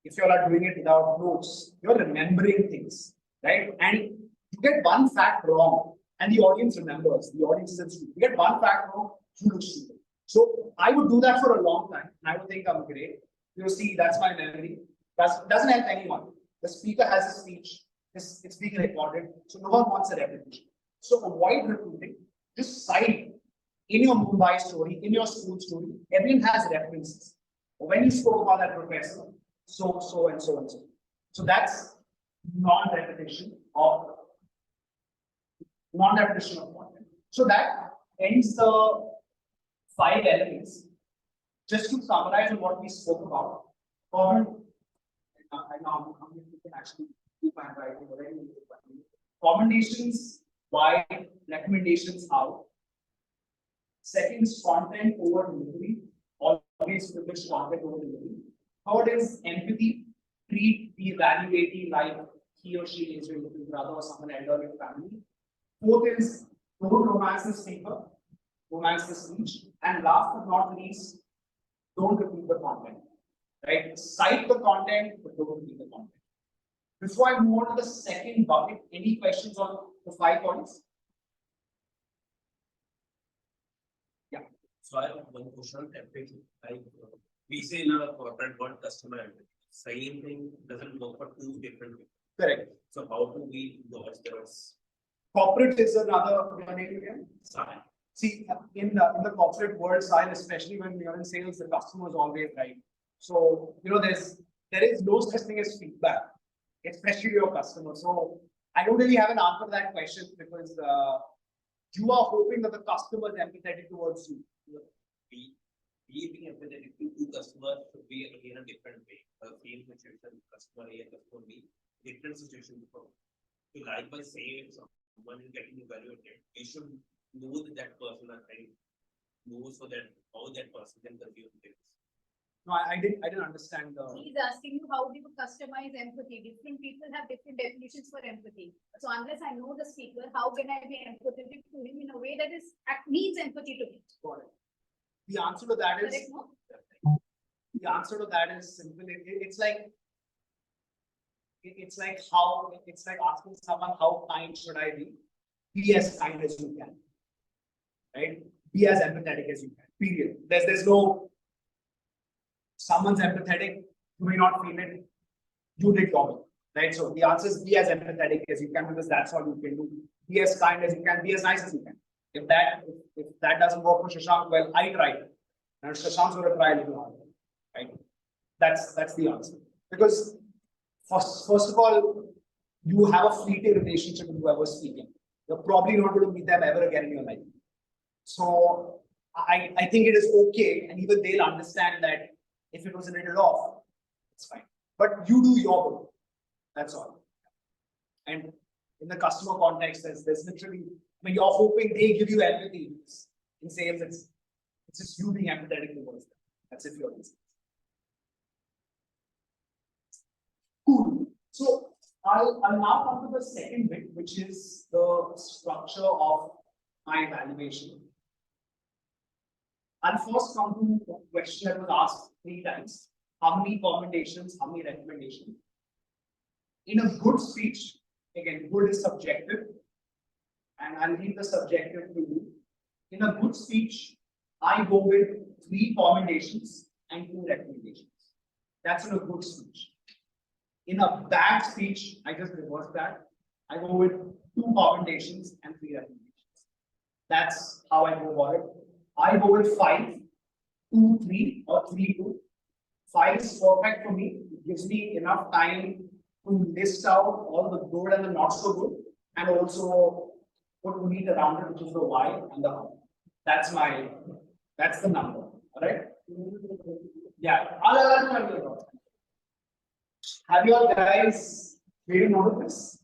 If you all are doing it without notes, you're remembering things, right? And you get one fact wrong, and the audience remembers. The audience is stupid. You get one fact wrong, you look stupid. So I would do that for a long time, and I would think I'm great. You see, that's my memory. Doesn't help anyone. The speaker has a speech. It's being recorded, so no one wants a repetition. So avoid repeating. Just cite in your Mumbai story, in your school story. Everyone has references. When you spoke about that professor, so and so and so. So that's non-repetition of content. So that ends the 5 elements. Just to summarize on what we spoke about, I know you can actually do my writing already. Commendations, why, recommendations, how. Second is content over delivery. Always privilege content over delivery. Third is empathy. Treat the evaluatee like he or she is with his brother or someone elder in your family. Fourth is don't romance the speaker, romance the speech. And last but not least, don't repeat the content. Right? Cite the content, but don't repeat the content. Before I move on to the second bucket, any questions on the 5 points? Yeah. So I have one question on empathy. Like we say in our corporate world, customer empathy. Same thing doesn't work for 2 different people. Correct. So how do we dodge those? Corporate is another name again. Sign. See, in the corporate world, sign, especially when we are in sales, the customer is always right. So there is no such thing as feedback, especially your customer. So I don't really have an answer to that question because you are hoping that the customer is empathetic towards you. We being empathetic to 2 customers should be in a different way. Same situation, customer A and customer B, different situation before. To likewise say someone is getting evaluated, you should know that person are right. Know so that how that person can consume things. No, I didn't understand the. He's asking you how do you customize empathy? Different people have different definitions for empathy. So unless I know the speaker, how can I be empathetic to him in a way that means empathy to me? Got it. The answer to that is. Correct, no? The answer to that is simple. It's like asking someone how kind should I be? Be as kind as you can. Right? Be as empathetic as you can. Period. There's no someone's empathetic, you may not feel it. You did wrong. Right? So the answer is be as empathetic as you can because that's all you can do. Be as kind as you can, be as nice as you can. If that doesn't work for Shashank, well, I tried. And Shashank's going to try a little harder. Right? That's the answer. Because first of all, you have a fleeting relationship with whoever's speaking. You're probably not going to meet them ever again in your life. So I think it is okay, and even they'll understand that if it was a little off, it's fine. But you do your work. That's all. And in the customer context, there's literally, you're hoping they give you empathy. In sales, it's just you being empathetic towards them. That's if you're in sales. Cool. So I'll now come to the second bit, which is the structure of my evaluation. I'll first come to the question that was asked 3 times. How many commendations, how many recommendations? In a good speech, again, good is subjective. and I'll leave the subjective to you. In a good speech, I go with 3 commendations and 2 recommendations. That's in a good speech. In a bad speech, I just reverse that. I go with 2 commendations and 3 recommendations. That's how I go about it. I go with 5, 2, 3, or 3, 2. 5 is perfect for me. It gives me enough time to list out all the good and the not so good, and also put meat around it, which is the why and the how. That's the number. All right. Yeah. Have you all guys made a note of this?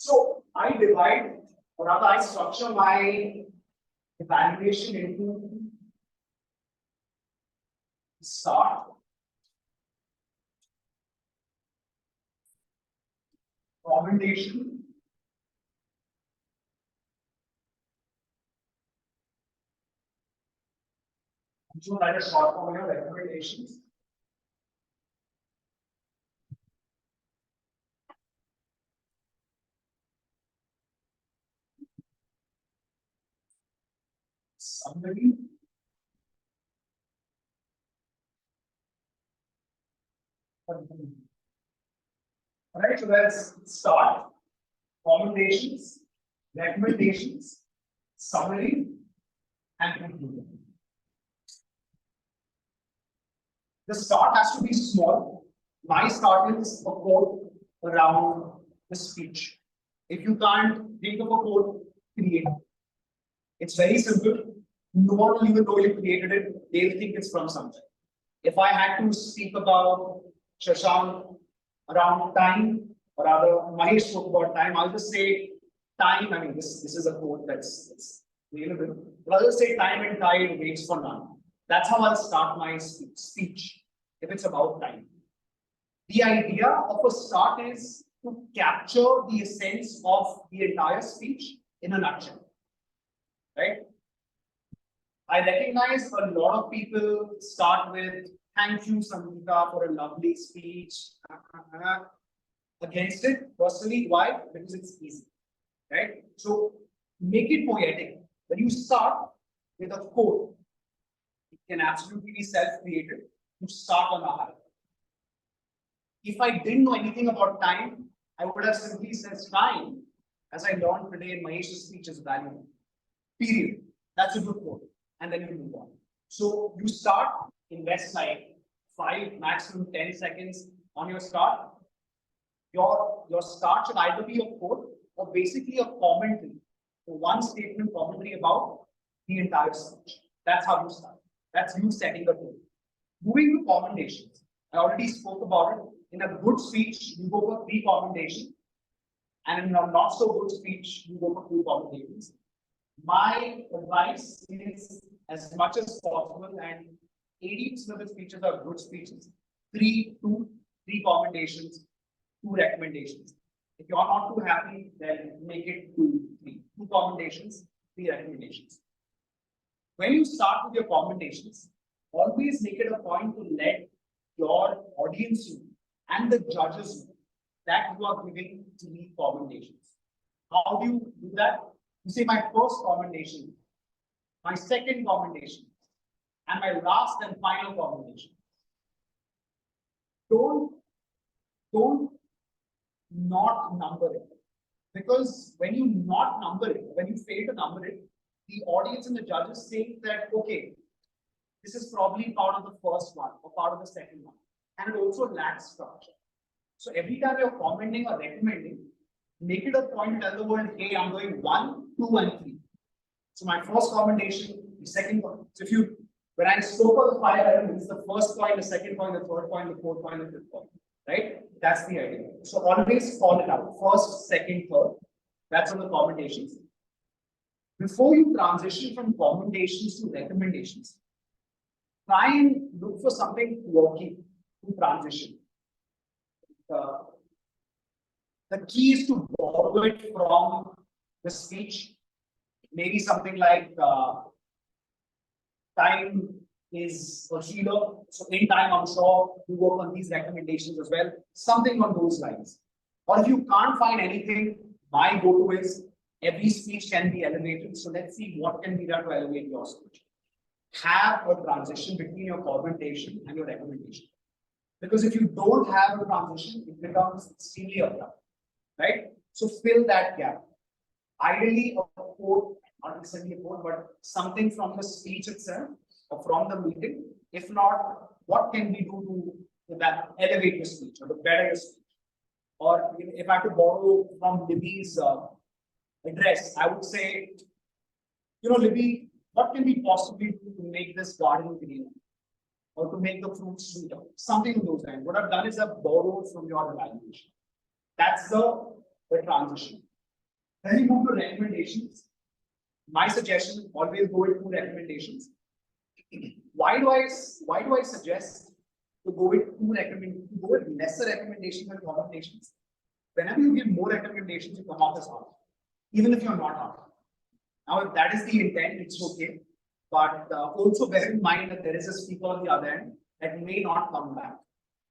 So I divide, or rather I structure my evaluation into start, commendation, I'm just going to write a short form here, recommendations. Summary. Alright, so let's start. Commendations, recommendations, summary, and conclusion. The start has to be small. My start is a quote around the speech. If you can't think of a quote, create it. It's very simple. No one will even know you created it. They'll think it's from something. If I had to speak about Shashank around time, or rather Mahesh spoke about time, I'll just say time. I mean, this is a quote that's available. But I'll just say time and tide waits for none. That's how I'll start my speech if it's about time. The idea of a start is to capture the essence of the entire speech in a nutshell. Right? I recognize a lot of people start with thank you, Sangeeta, for a lovely speech. Against it, personally, why? Because it's easy. Right? So make it poetic. When you start with a quote, it can absolutely be self-created. You start on a high. If I didn't know anything about time, I would have simply said time, as I learned today in Mahesh's speech, is valuable. Period. That's a good quote. And then you move on. So you start, invest like 5, maximum 10 seconds on your start. Your start should either be a quote or basically a commentary, a one statement commentary about the entire speech. That's how you start. That's you setting the tone. Moving to commendations. I already spoke about it. In a good speech, you go for 3 commendations. And in a not so good speech, you go for 2 commendations. My advice is as much as possible, and 80% of the speeches are good speeches. 3 commendations, 2 recommendations. If you're not too happy, then make it 2, 3. 2 commendations, 3 recommendations. When you start with your commendations, always make it a point to let your audience know and the judges know that you are giving 3 commendations. How do you do that? You say my first commendation, my second commendation, and my last and final commendation. Don't not number it. Because when you not number it, when you fail to number it, the audience and the judges think that, okay, this is probably part of the first one or part of the second one. And it also lacks structure. So every time you're commenting or recommending, make it a point to tell the world, hey, I'm going 1, 2, and 3. So my first commendation, the second one. So when I spoke of the 5 elements, the first point, the second point, the third point, the fourth point, the fifth point, right? That's the idea. So always call it out. First, second, third. That's on the commendations. Before you transition from commendations to recommendations, try and look for something quirky to transition. The key is to borrow it from the speech maybe something like time is a healer. So in time, I'm sure you work on these recommendations as well. Something on those lines. Or if you can't find anything, my go-to is every speech can be elevated. So let's see what can be done to elevate your speech. Have a transition between your commentation and your recommendation. Because if you don't have a transition, it becomes extremely abrupt, right? So fill that gap. Ideally, a quote, not necessarily a quote, but something from the speech itself or from the meeting. If not, what can we do to that elevate your speech or to better your speech? Or if I have to borrow from Libby's address, I would say, Libby, what can we possibly do to make this garden greener? Or to make the fruits sweeter? Something of those lines. What I've done is I've borrowed from your evaluation. That's the transition. Then you move to recommendations. My suggestion, always go with 2 recommendations. Why do I suggest to go with lesser recommendations than recommendations? Whenever you give more recommendations, you come off as hard, even if you're not hard. Now, if that is the intent, it's okay. But also bear in mind that there is a speaker on the other end that may not come back.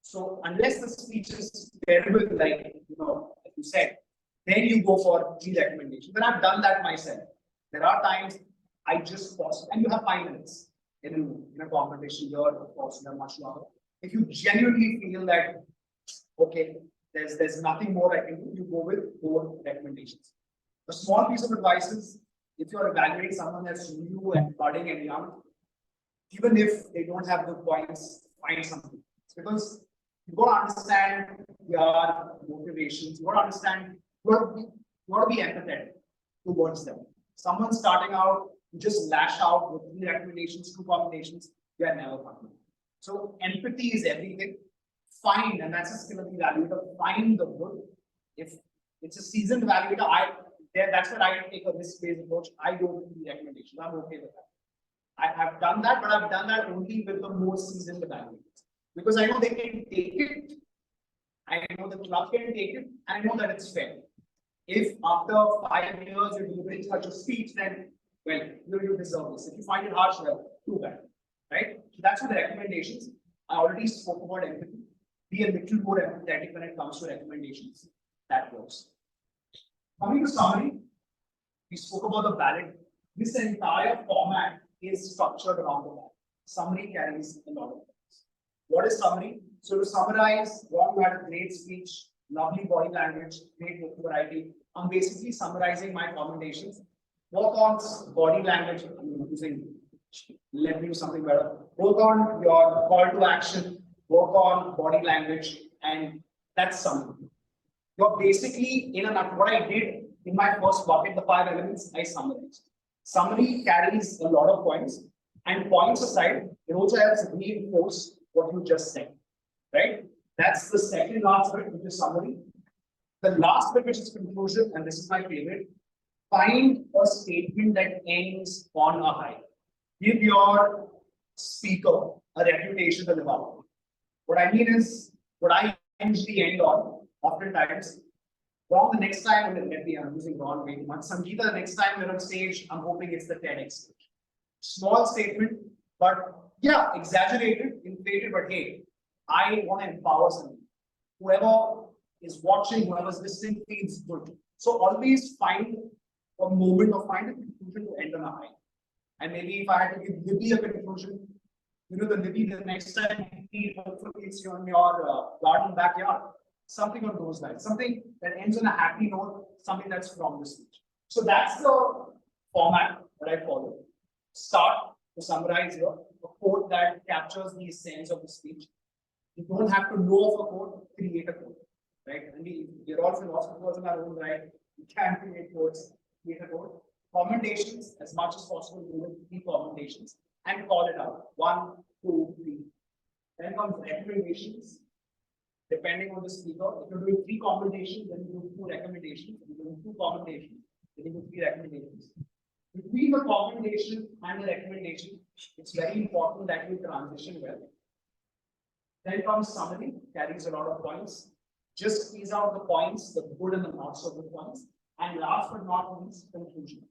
So unless the speech is terrible, like you said, then you go for 3 recommendations. And I've done that myself. There are times I just pause, and you have 5 minutes in a competition here, of course, you have much longer. If you genuinely feel that okay, there's nothing more I can do, you go with 4 recommendations. A small piece of advice is, if you're evaluating someone that's new and budding and young, even if they don't have good points, find something. Because you got to understand your motivations. You got to understand. You got to be empathetic towards them. Someone starting out, you just lash out with 3 recommendations, 2 combinations. You are never coming. So empathy is everything. Find, and that's a skill of the evaluator. Find the good. If it's a seasoned evaluator, that's where I take a risk-based approach. I don't do the recommendations. I'm okay with that. I have done that, but I've done that only with the more seasoned evaluators. Because I know they can take it. I know the club can take it, and I know that it's fair. If after 5 years you're delivering such a speech, then well, you deserve this. If you find it harsh, well, too bad. Right? So that's what the recommendations. I already spoke about empathy. Be a little more empathetic when it comes to recommendations. That works. Coming to summary, we spoke about the ballot. This entire format is structured around the ballot. Summary carries a lot of things. What is summary? So to summarize, Ron had a great speech, lovely body language, great vocal variety. I'm basically summarizing my commendations. Work on body language. I'm using, let me do something better. Work on your call to action, work on body language, and that's summary. You're basically in a nut. What I did in my first bucket, the 5 elements, I summarized. Summary carries a lot of points, and points aside, it also helps reinforce what you just said, right? That's the second last bit, which is summary. The last bit, which is conclusion, and this is my favorite. Find a statement that ends on a high. Give your speaker a reputation to live up. What I mean is, what I usually end on, oftentimes, Ron, the next time, I'm using Ron way too much. Sangeeta, the next time we're on stage, I'm hoping it's the TEDx stage. Small statement, but yeah, exaggerated, inflated, but hey, I want to empower someone. Whoever is watching, whoever's listening feels good. So always find a moment or find a conclusion to end on a high. And maybe if I had to give Libby a conclusion, the Libby, the next time hopefully it's in your garden backyard. Something on those lines, something that ends on a happy note, something that's from the speech. So that's the format that I follow. Start to summarize here, a quote that captures the essence of the speech. You don't have to know of a quote, create a quote, right? And we're all philosophers in our own right. We can create quotes, create a quote. Commendations, as much as possible, do with 3 commendations and call it out. 1, 2, 3. Then comes recommendations. Depending on the speaker, if you're doing 3 commendations, then you do 2 recommendations. If you're doing 2 commendations, then you do 3 recommendations. Between the commendation and the recommendation, it's very important that you transition well. Then comes summary, carries a lot of points. Just tease out the points, the good and the not so good points. And last but not least, conclusion.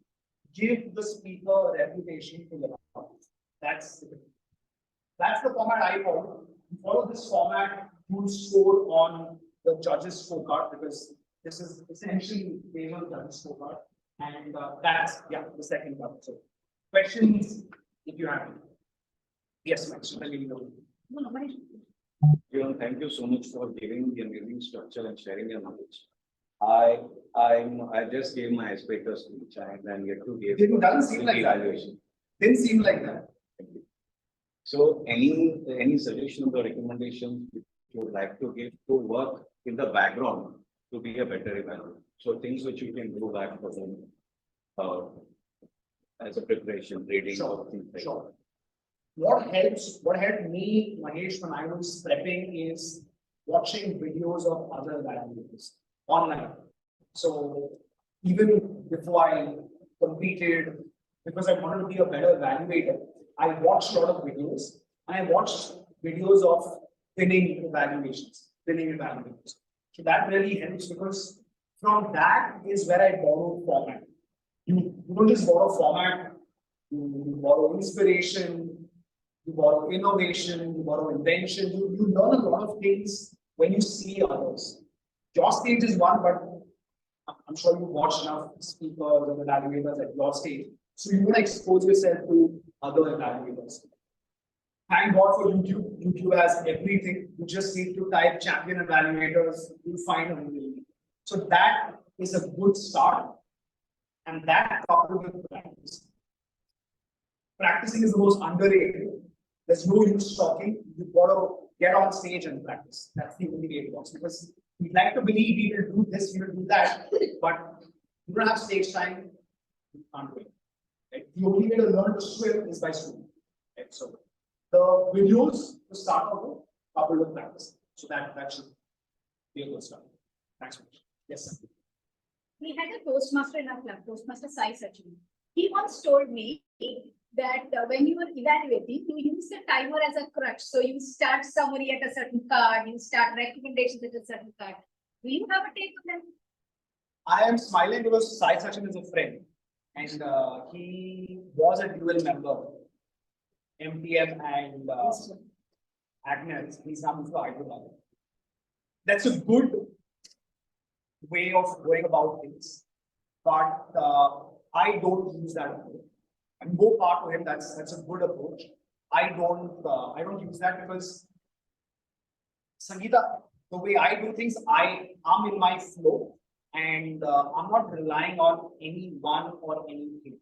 give the speaker a reputation to the audience. That's the format I follow. You follow this format, you score on the judges' scorecard because this is essentially based on the judges' scorecard. And that's, yeah, the second part. So, questions if you have any. Yes, Max, let me know. Thank you so much for giving the amazing structure and sharing your knowledge. I just gave my icebreaker speech and I'm yet to give. It doesn't seem like that. evaluation. Didn't seem like that. Thank you. So any suggestions or recommendations you would like to give to work in the background to be a better evaluator? So things which you can do back for them as a preparation, reading or things like Sure. What helped me, Mahesh, when I was prepping is watching videos of other evaluators online. So even before I competed, because I wanted to be a better evaluator, I watched a lot of videos and I watched videos of winning evaluations. So that really helps because from that is where I borrow format. You don't just borrow format, you borrow inspiration, you borrow innovation, you borrow invention, you learn a lot of things when you see others. Your stage is one, but I'm sure you've watched enough speakers and evaluators at your stage. So you want to expose yourself to other evaluators. Thank God for YouTube. YouTube has everything. You just need to type champion evaluators, you'll find a video. So that is a good start. And that coupled with practice. Practicing is the most underrated. There's no use talking. You've got to get on stage and practice. That's the only way it works. Because we'd like to believe we will do this, we will do that, but you don't have stage time, you can't do it. Right? The only way to learn to swim is by swimming. Right? So the videos to start off with, coupled with practice. So that should be a good start. Thanks much. Yes, sir. We had a Toastmaster in our club, Toastmaster Sai Sachin. He once told me that when you are evaluating, you use the timer as a crutch. So you start summary at a certain card, you start recommendations at a certain card. Do you have a take on that? I am smiling because Sai Sachin is a friend. And he was a dual member, MTM and Agnes. He's now moved to Hyderabad. That's a good way of going about things. But I don't use that approach. And go part to him, that's a good approach. I don't use that because Sangeeta, the way I do things, I'm in my flow and I'm not relying on anyone or anything.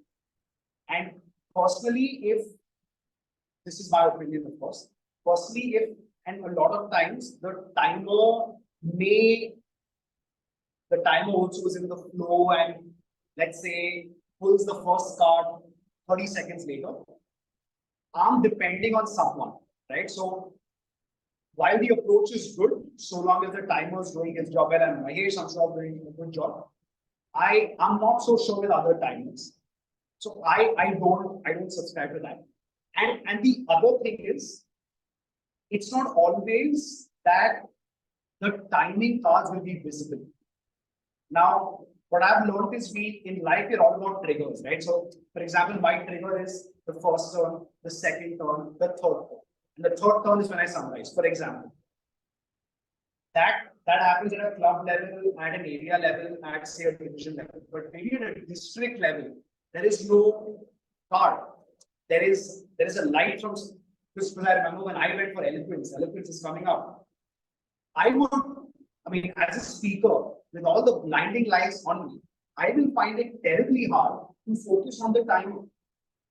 And personally, if this is my opinion, of course, personally, if and a lot of times the timer also is in the flow and let's say pulls the first card 30 seconds later, I'm depending on someone, right? So while the approach is good, so long as the timer is doing his job well, and Mahesh, I'm sure doing a good job, I'm not so sure with other timers. So I don't subscribe to that. And the other thing is, it's not always that the timing cards will be visible. Now, what I've learned is in life, we're all about triggers, right? So, for example, my trigger is the first turn, the second turn, the third turn. And the third turn is when I summarize. For example, that happens at a club level, at an area level, at say a division level. But maybe at a district level, there is no card. There is a light from, because I remember when I went for eloquence is coming up. As a speaker, with all the blinding lights on me, I will find it terribly hard to focus on the time.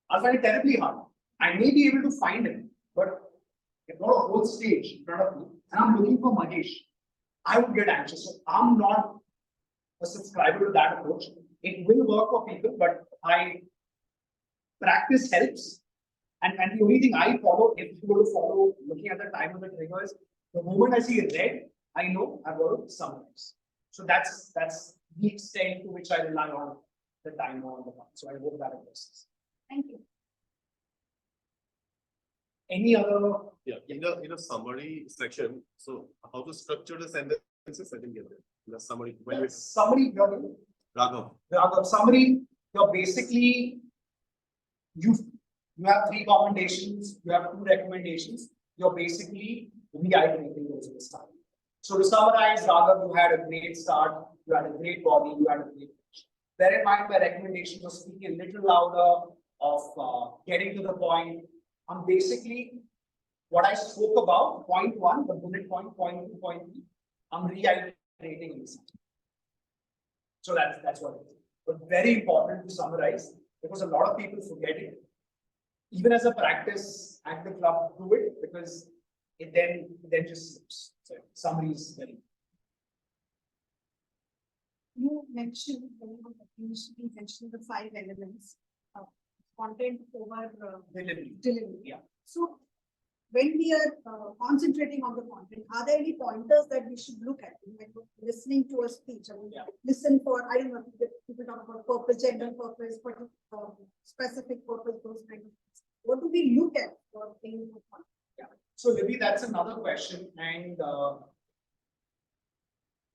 I'll find it terribly hard. I may be able to find it, but I've got a whole stage in front of me, and I'm looking for Mahesh. I would get anxious. So I'm not a subscriber to that approach. It will work for people, but practice helps. And the only thing I follow, if you go to follow, looking at the time of the trigger is, the moment I see red, I know I've got to summarize. So that's the extent to which I rely on the timer on the card. So I hope that addresses. Thank you. Any other? Yeah, in a summary section, so how to structure the sentences, I didn't get it. In the summary, Summary, Raghav. Summary, you're basically, you have 3 commendations, you have 2 recommendations, you're basically reiterating those at the start. So to summarize, Raghav, you had a great start, you had a great body, you had a great finish. Bear in mind, my recommendation was speaking a little louder, of getting to the point. I'm basically, what I spoke about, point 1, the bullet point, point 2, point 3, I'm reiterating in this. So that's what it is. But very important to summarize, because a lot of people forget it. Even as a practice at the club, do it, because it then just slips. So summary is very. You mentioned, you mentioned the 5 elements of content over Delivery. delivery. Yeah. So when we are concentrating on the content, are there any pointers that we should look at when we're listening to a speech? I mean, Yeah. listen for, I don't know, people talk about purpose, general purpose, but specific purpose, those kind of things. What do we look at for things? Yeah. So Libby, that's another question, and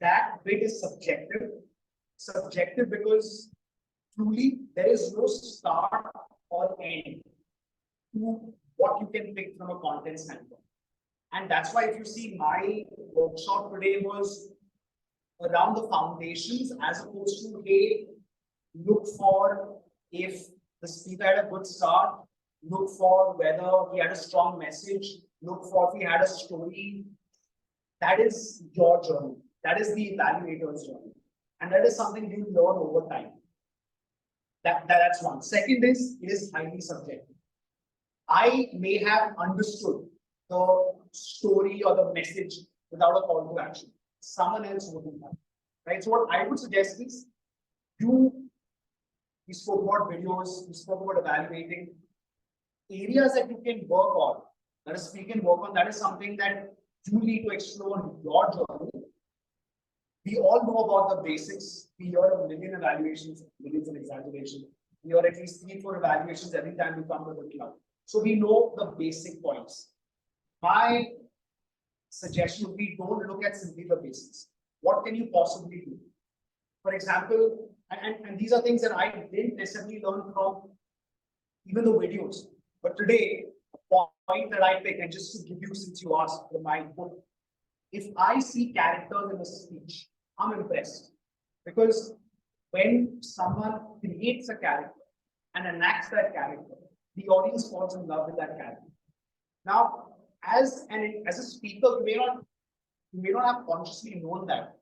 that bit is subjective. Subjective because truly there is no start or end to what you can pick from a content standpoint. And that's why if you see my workshop today was around the foundations as opposed to, hey, look for if the speaker had a good start, look for whether he had a strong message, look for if he had a story. That is your journey. That is the evaluator's journey. And that is something you learn over time. That's one. Second is, it is highly subjective. I may have understood the story or the message without a call to action. Someone else wouldn't have. Right? So what I would suggest is, we spoke about videos, we spoke about evaluating areas that you can work on. That is, we can work on. That is something that you need to explore in your journey. We all know about the basics. We hear a million evaluations, millions of exaggeration. We hear at least 3-4 evaluations every time we come to the club. So we know the basic points. My suggestion would be, don't look at simply the basics. What can you possibly do? For example, and these are things that I didn't necessarily learn from even the videos. But today, a point that I pick, and just to give you, since you asked for my input, if I see characters in a speech, I'm impressed. Because when someone creates a character and enacts that character, the audience falls in love with that character. Now, as a speaker, you may not have consciously known that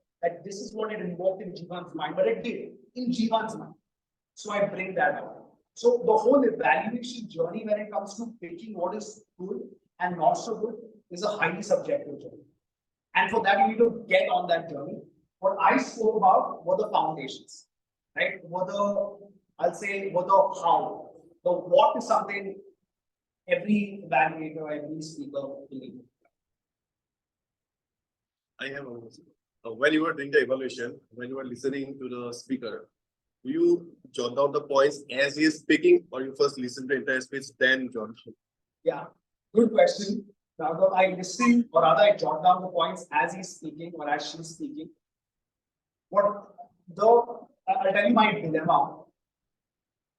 this is what it invoked in Jivan's mind, but it did in Jivan's mind. So I bring that out. So the whole evaluation journey when it comes to picking what is good and not so good is a highly subjective journey. And for that, you need to get on that journey. What I spoke about were the foundations, right? I'll say, were the how. The what is something every evaluator, every speaker will need. I have almost. When you were doing the evaluation, when you were listening to the speaker, do you jot down the points as he is speaking, or you first listen to the entire speech, then jot? Yeah, good question. Raghav, I listen, or rather I jot down the points as he's speaking or as she's speaking. I'll tell you my dilemma.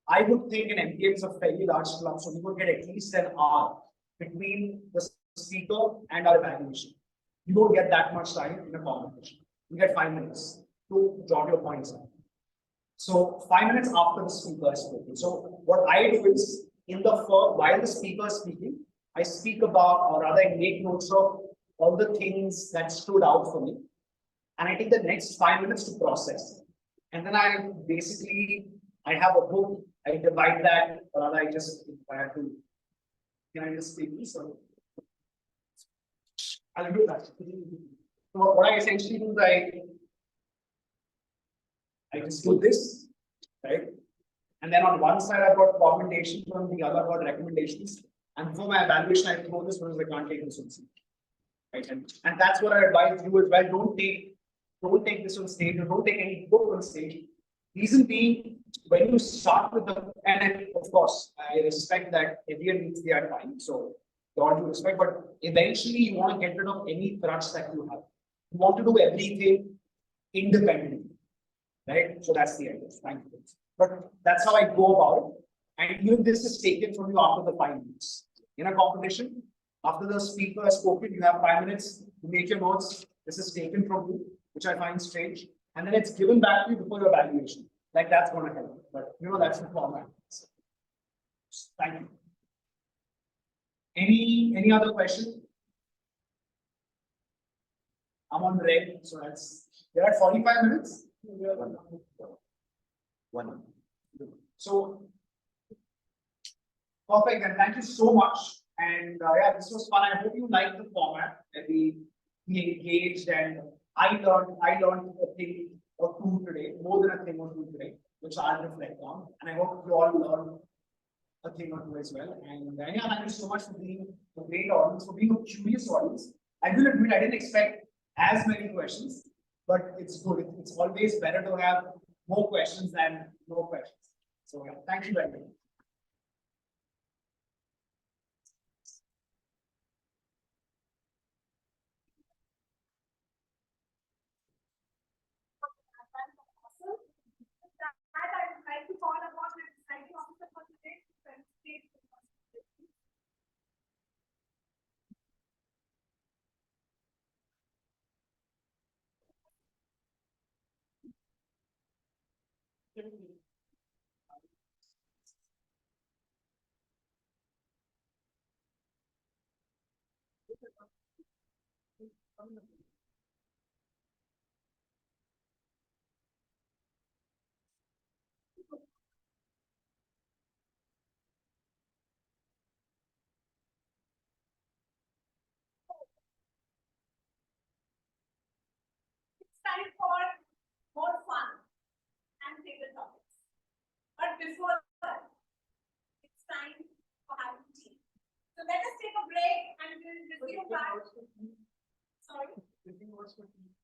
I would think an MPM is a fairly large club, so we would get at least an hour between the speaker and our evaluation. You don't get that much time in a competition. You get 5 minutes to jot your points down. So 5 minutes after the speaker has spoken. So what I do is, while the speaker is speaking, I speak about, or rather I make notes of all the things that stood out for me. And I take the next 5 minutes to process. And then I have a book, I divide that, or rather I just, if I have to, can I just speak this? So I'll do that. So what I essentially do is I just do this, right? And then on one side I've got commendations, on the other I've got recommendations. And for my evaluation, I throw this because I can't take this on stage. Right? And that's what I advise you as well. Don't take this on stage, or don't take any book on stage. Reason being, when you start with and of course, I respect that everyone needs their time. So all due respect, but eventually you want to get rid of any crutch that you have. You want to do everything independently. Right? So that's the idea. Thank you. but that's how I go about it. And even this is taken from you after the 5 minutes. In a competition, after the speaker has spoken, you have 5 minutes to make your notes. This is taken from you, which I find strange. And then it's given back to you before your evaluation. Like that's going to help. But that's the format. Thank you. Any other question? I'm on red, so we're at 45 minutes. One. So perfect, and thank you so much. And yeah, this was fun. I hope you liked the format and we engaged, and I learned a thing or two today, more than a thing or two today, which I'll reflect on. And I hope you all learned a thing or two as well. And yeah, thank you so much for being a great audience, for being a curious audience. I will admit I didn't expect as many questions, but it's good. It's always better to have more questions than no questions. So yeah, thank you very much. I would like to call upon the presiding officer for today to present. It's time for more fun and favorite topics. But before that, it's time for having tea. So let us take a break and we'll resume back. Sorry.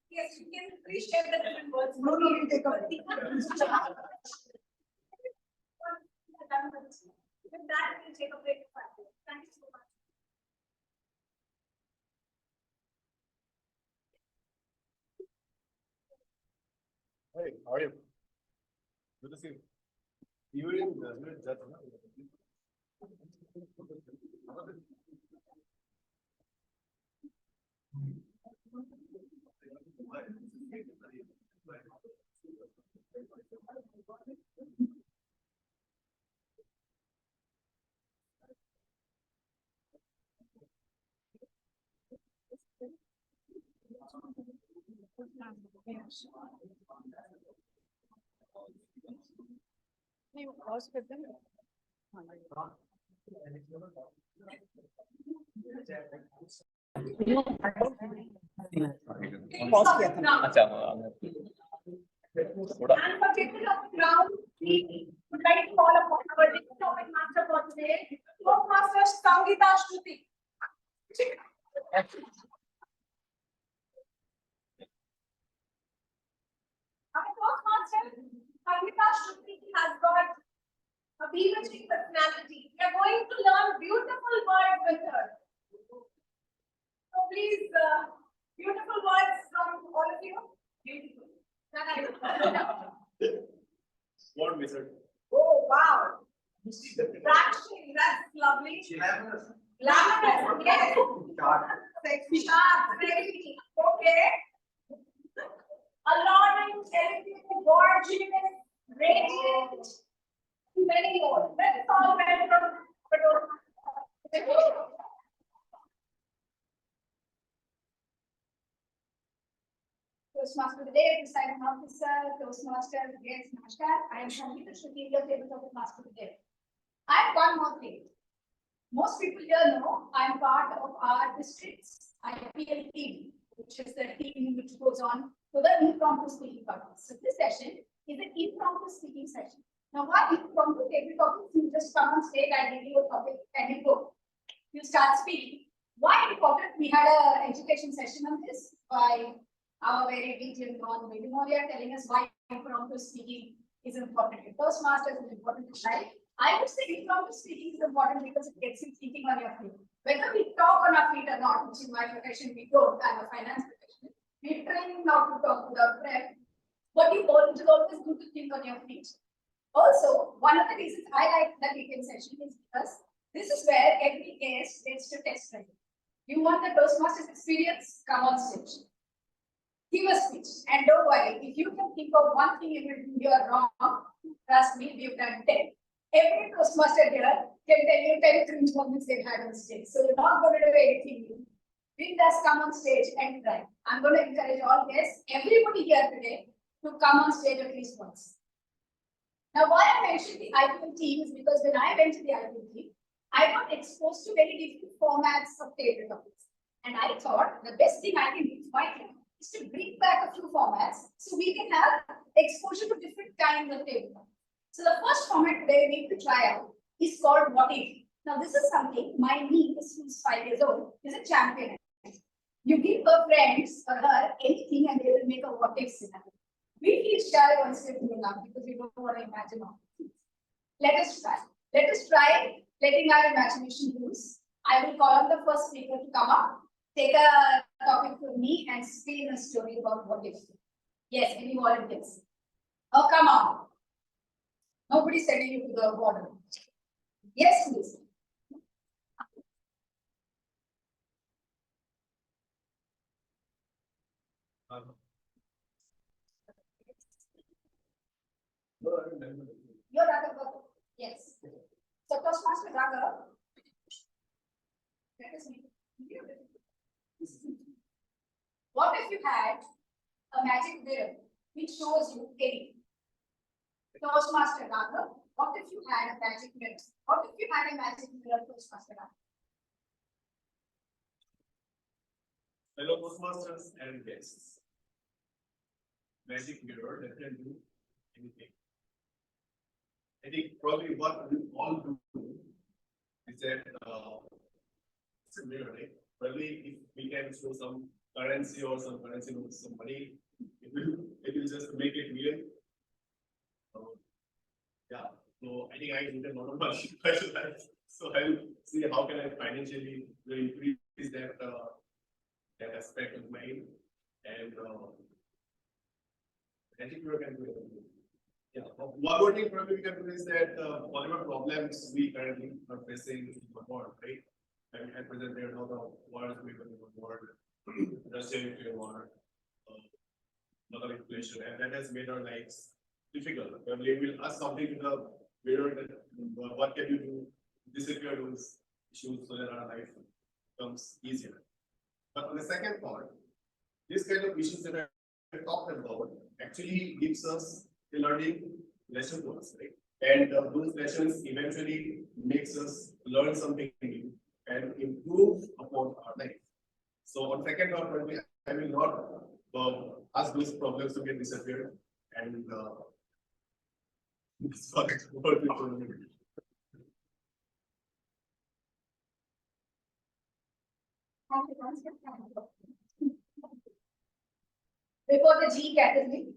Yes, you can appreciate the different words. No, we take a break. With that, we'll take a break. Thank you so much. Hey, how are you? Good to see you. You were in that. And for people on the ground, we would like to call upon our next topic master for today, Toastmasters Sangeeta Shruti. Our Toastmaster Sangeeta Shruti has got a bewitching personality. We are going to learn beautiful words with her. So please, beautiful words from all of you. Beautiful. What wizard? Oh, wow. Fraction, that's lovely. Glamorous. Glamorous, yes. Sexy. Sharp, sexy. Okay. Alluring, elegant, gorgeous, radiant, many more. Let's all welcome. Toastmaster today, presiding officer, Toastmaster, guest, namaskar. I am Sangeeta Shruti, your tabletop master today. I have one more thing. Most people here know I am part of our district's IPL team, which is the team which goes on to the impromptu speaking contest. So this session is an impromptu speaking session. Now, why impromptu tabletop? You just come on stage, I give you a topic and you go. You start speaking. Why important? We had an education session on this by our very detailed non-Navi Moria telling us why impromptu speaking is important. Toastmasters is important to life. I would say impromptu speaking is important because it gets you thinking on your feet. Whether we talk on our feet or not, which is my profession, we don't. I'm a finance professional. We train not to talk without breath. But it is always good to think on your feet. Also, one of the reasons I like the weekend session is because this is where every guest gets to test drive. You want the Toastmasters experience? Come on stage. Give a speech. And don't worry, if you can think of one thing you are wrong, trust me, we've done 10. Every Toastmaster here can tell you 10 cringe moments they've had on stage. So you're not going to do anything new. Bring us come on stage and try. I'm going to encourage all guests, everybody here today, to come on stage at least once. Now, why I mentioned the IPL team is because when I went to the IPL team, I got exposed to very different formats of table topics. And I thought the best thing I can do is my team is to bring back a few formats so we can have exposure to different kinds of table topics. So the first format today we need to try out is called What If. Now, this is something my niece, who's 5 years old, is a champion. You give her friends or her anything and they will make a what if scenario. We feel shy once we're doing that because we don't want to imagine all things. Let us try. Let us try letting our imagination loose. I will call on the first speaker to come up, take a topic from me and spin a story about what if. Yes, any volunteers? Oh, come on. Nobody's sending you to the border. Yes, please. You're Raghav. Yes. So Toastmaster Raghav. What if you had a magic mirror which shows you anything? Toastmaster Raghav. What if you had a magic mirror? What if you had a magic mirror, Toastmaster Raghav? Hello, Toastmasters and guests. Magic mirror that can do anything. I think probably what we all do is that it's a mirror, right? Probably if we can show some currency or some currency with some money, it will just make it real. Yeah, so I think I need a lot of money. So I'll see how can I financially increase that that aspect of mine and I think we can do it. Yeah. One more thing probably we can do is that whatever problems we currently are facing in the world, right? And at present there are now the wars going on in the world, Russia-Ukraine war, lot of inflation, and that has made our lives difficult. Probably we'll ask something to the mirror that what can you do to disappear those issues so that our life becomes easier. But on the second part, this kind of issues that I talked about actually gives us a learning lesson to us, right? And those lessons eventually makes us learn something new and improve upon our life. So on second part, I will not ask those problems to get disappeared and Before the G category,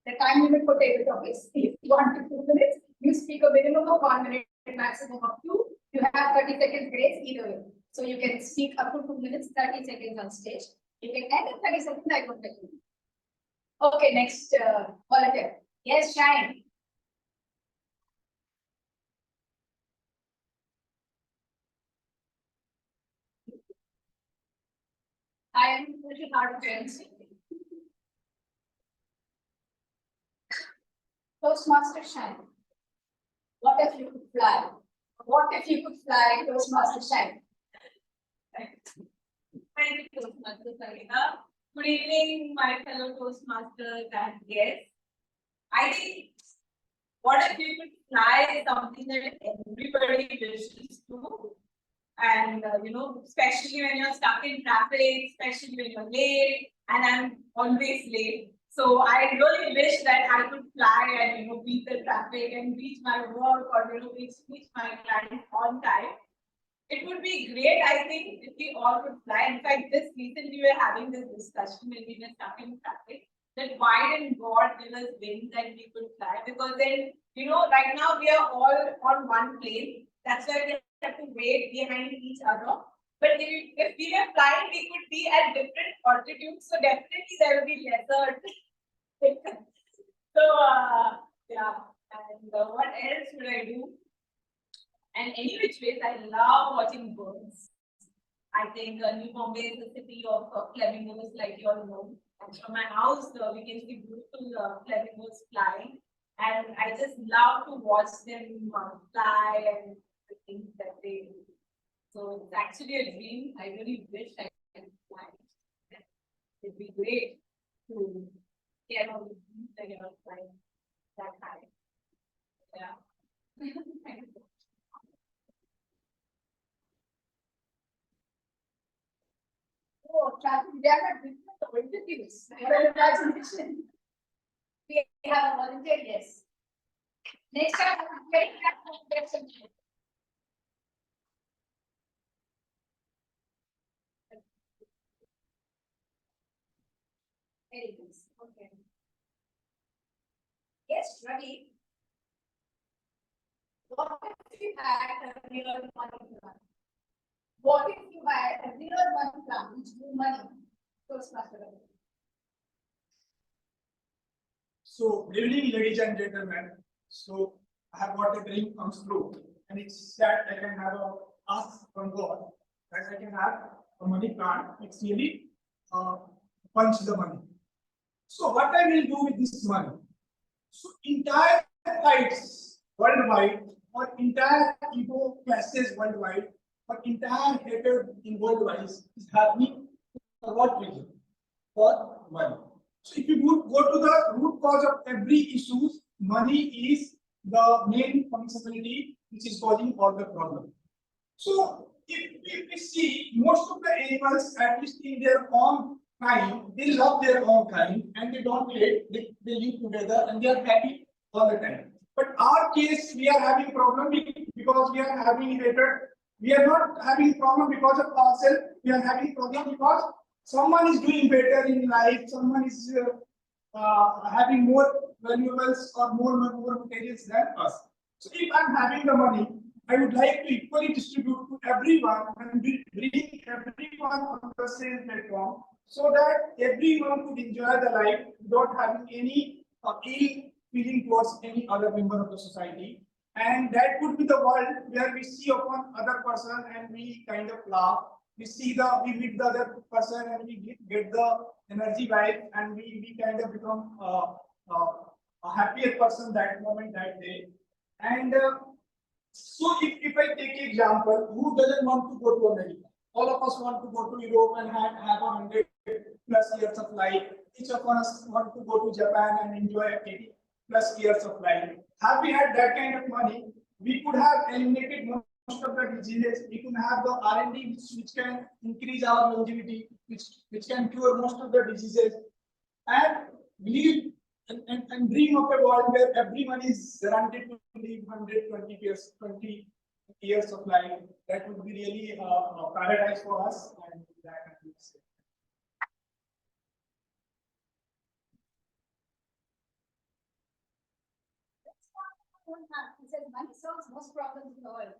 the time limit for table topics is 1 to 2 minutes. You speak a minimum of 1 minute, maximum of 2. You have 30 seconds grace either way. So you can speak up to 2 minutes, 30 seconds on stage. You can end in 30 seconds, I won't take you. Okay, next volunteer. Yes, Shine. I am pretty hard to answer. Toastmaster Shine. What if you could fly? What if you could fly, Toastmaster Shine? Thank you, Toastmaster Sarina. Good evening, my fellow Toastmasters and guests. I think what if you could fly is something that everybody wishes to. And especially when you're stuck in traffic, especially when you're late, and I'm always late. So I really wish that I could fly and beat the traffic and reach my work or reach my clients on time. It would be great, I think, if we all could fly. In fact, just recently we were having this discussion when we were stuck in traffic, that why didn't God give us wings and we could fly? Because then, right now we are all on one plane. That's why we have to wait behind each other. But if we were flying, we could be at different altitudes. So definitely there will be lesser. So, yeah. And any which ways, I love watching birds. I think New Mumbai is the city of flamingos, like you all know. And from my house, we can see beautiful flamingos flying. And I just love to watch them fly and the things that they do. So it's actually a dream. I really wish I could fly. It'd be great to get on the beach and fly that high. Yeah. Oh, traffic jam at different interviews. Well, imagination. We have a volunteer, yes. Next time, I'm getting back to the question. Anyways, okay. Yes, Ravi. What if you had a real money plan? What if you had a real money plan which grew money? Toastmaster. So, good evening, ladies and gentlemen. So, I have got a dream comes true, and it's that I can have a ask from God that I can have a money plan. It's really punch the money. So, what I will do with this money? So, entire fights worldwide, or entire ego classes worldwide, or entire hatred in worldwide is happening for what reason? For money. So if you go to the root cause of every issue, money is the main functionality which is causing all the problem. So if we see most of the animals, at least in their own kind, they love their own kind and they don't hate, they live together and they are happy all the time. But our case, we are having problem because we are having hatred. We are not having problem because of ourselves. We are having problem because someone is doing better in life. Someone is having more valuables or more materials than us. So if I'm having the money, I would like to equally distribute to everyone and bring everyone on the same platform so that everyone could enjoy the life without having any ill feeling towards any other member of the society. And that would be the world where we see upon other person and we kind of laugh. We meet the other person and we get the energy vibe and we kind of become a happier person that moment, that day. And so if I take example, who doesn't want to go to America? All of us want to go to Europe and have 100+ years of life. Each of us want to go to Japan and enjoy 80+ years of life. Have we had that kind of money, we could have eliminated most of the diseases. We could have the R&D which can increase our longevity, which can cure most of the diseases, and live and dream of a world where everyone is guaranteed to live 120 years, 20 years of life. That would be really a paradise for us, and that I would say. He says money solves most problems in the world.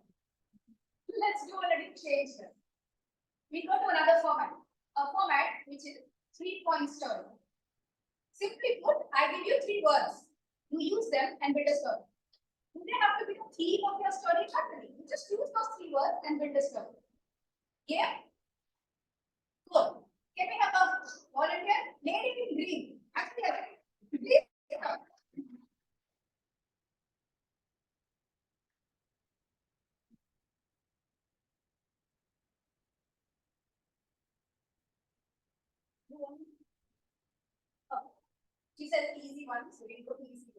Let's do a little change here. We go to another format, a format which is 3-point story. Simply put, I give you 3 words. You use them and build a story. Do they have to be the theme of your story? Not really. You just use those 3 words and build a story. Yeah? Good. Can we have a volunteer? Lady in green. Actually, please come. Oh, she said easy one, so we'll go easy.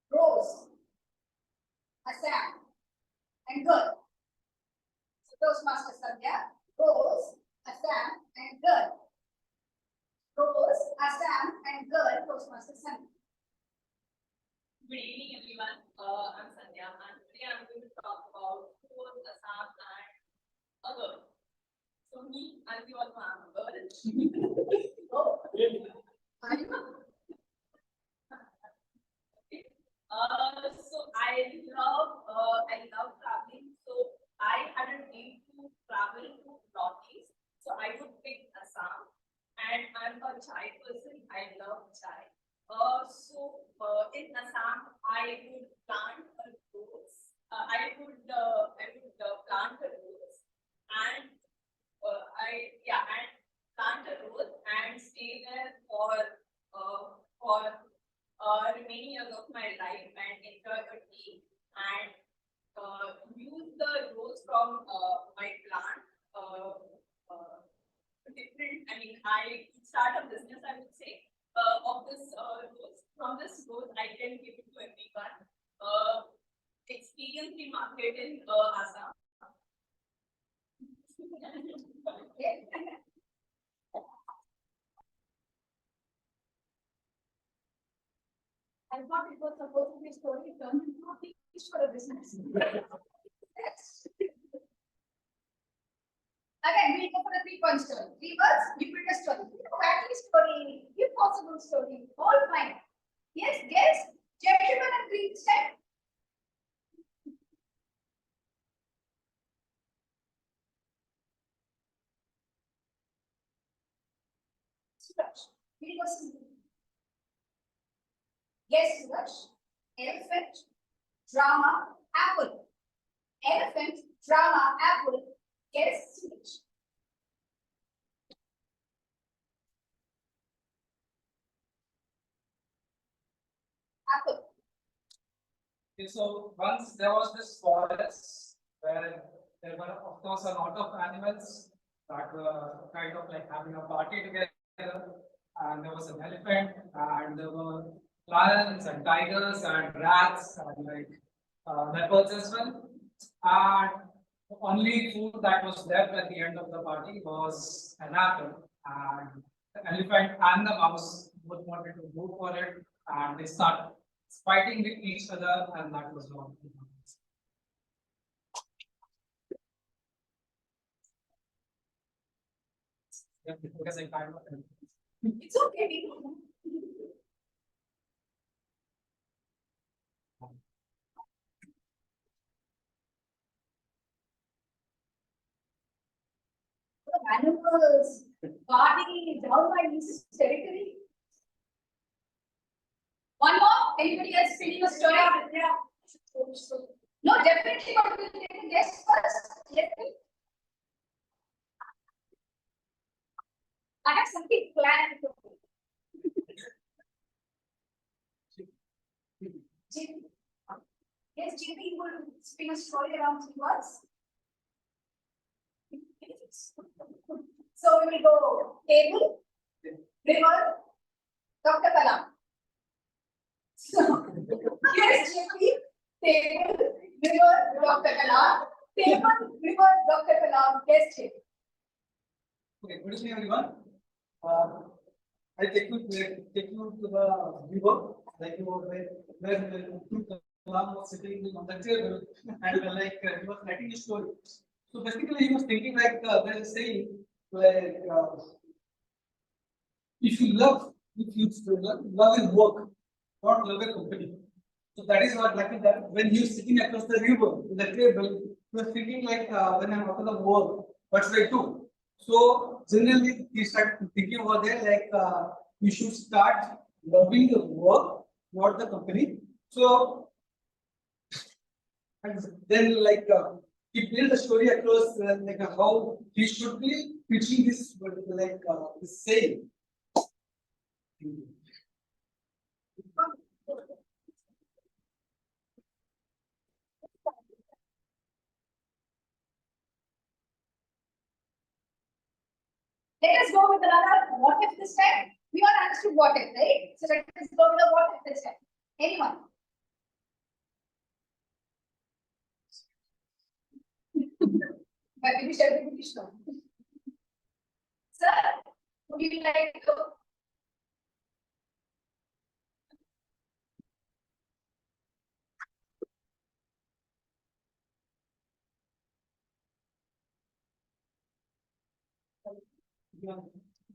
Rose, Assam, and girl. So Toastmasters Sandhya, Rose, Assam, and girl. Rose, Assam, and girl, Toastmasters Sandhya. Good evening, everyone. I'm Sandhya, and today I'm going to talk about food, Assam, and a girl. So me, as you all know, I'm a girl. Oh, are you? So I love traveling. So I had a dream to travel to Northeast. So I would pick Assam, and I'm a chai person. I love chai. In Assam, I would plant a rose I would plant a rose and plant a rose and stay there for remaining years of my life and enjoy a tea and use the rose from my plant. Different. I mean, I start a business. I would say of this rose. From this rose, I can give it to everyone. Experience the market in Assam. I thought it was supposed to be a story turned into a pitch for a business. Again, we'll go for the 3-point story. 3 words, you build a story. Wacky story, impossible story, all fine. Yes, gentlemen and green step. Yes, Suraj. Elephant, drama, apple. Elephant, drama, apple. Guess Suraj. Apple. Okay, so once there was this forest where there were, of course, a lot of animals that were kind of like having a party together. And there was an elephant, and there were lions and tigers and rats and like leopards as well. And the only food that was left at the end of the party was an apple. And the elephant and the mouse both wanted to go for it, and they started fighting with each other, and that was one. Yeah, because I kind of. It's okay, we know. Animals, party, down by this territory. One more, anybody else feeling a story? Yeah. No, definitely, but we'll take a guess first. Let me. I have something planned. Jimmy. Yes, Jimmy will spin a story around 3 words. So we will go table, river, Dr. Kalam. So, yes, Jimmy, table, river, Dr. Kalam. Table, river, Dr. Kalam. Yes, Jimmy. Okay, good evening, everyone. I take you to the river, like you were where the Kalam was sitting on the table, and he was writing a story. So basically, he was thinking like they're saying like if you love is work, not love a company. So that is what like that when he was sitting across the river in the table, he was thinking like when I'm after the work, what should I do? So generally, he started thinking over there like you should start loving the work, not the company. So and then he built the story across how he should be pitching this this saying. Let us go with another what if this time. We all understood what if, right? So let us go with a what if this time. Anyone? But we shall be sure. Sir, would you like to go?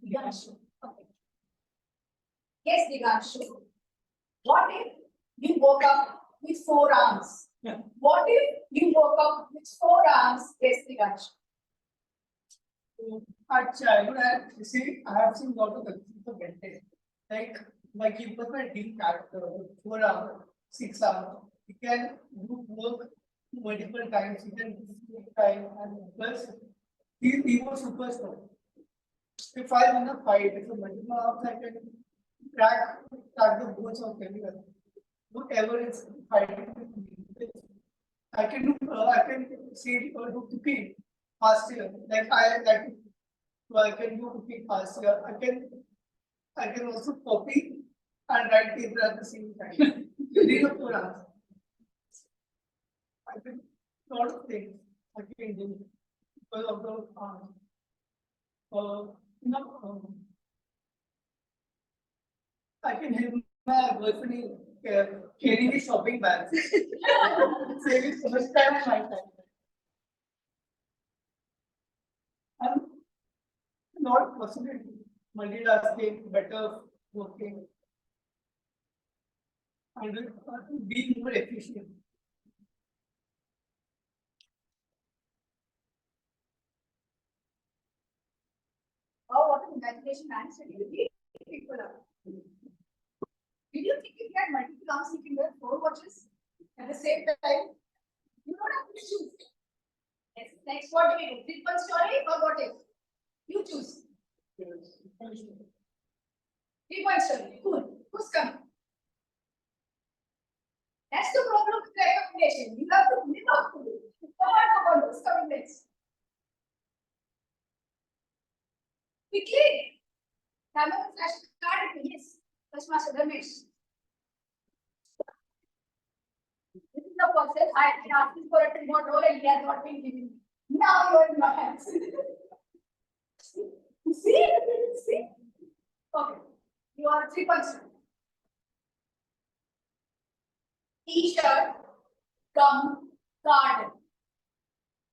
Diganshu. Okay. Yes, Diganshu. What if you woke up with 4 arms? Yeah. What if you woke up with 4 arms? Yes, Diganshu. At childhood, you see, I have seen a lot of the vintage. Like you put my deep character, 4 hours, 6 hours. You can do work multiple times, he can take time, and plus he was super strong. If I win a fight, if a multiple rounds, I can crack the bones of anyone. Whatever is fighting with me. I can say do cooking faster. I can do cooking faster. I can also copy and write paper at the same time. You need a program. I can lot of things I can do because of the you know, I can help my girlfriend in carrying the shopping bags. Saving so much time and my time. I'm not possible multitasking, better working, and being more efficient. Oh, what an imagination answer. You really people up. Did you think if you had multiple arms, you can wear 4 watches at the same time? You don't have to choose. Next, what do we do? 3-point story or what if? You choose. 3-point story. Cool. Who's coming? That's the problem with recommendation. You have to live up to it. Come on, who's coming next? Quickly. Camera flash card at me. Yes. Toastmaster Ramesh. This is the person I had asked him for a remote role and he has not been given. Now you are in my hands. See? See? Okay. You are 3 points. T-shirt, gum, garden.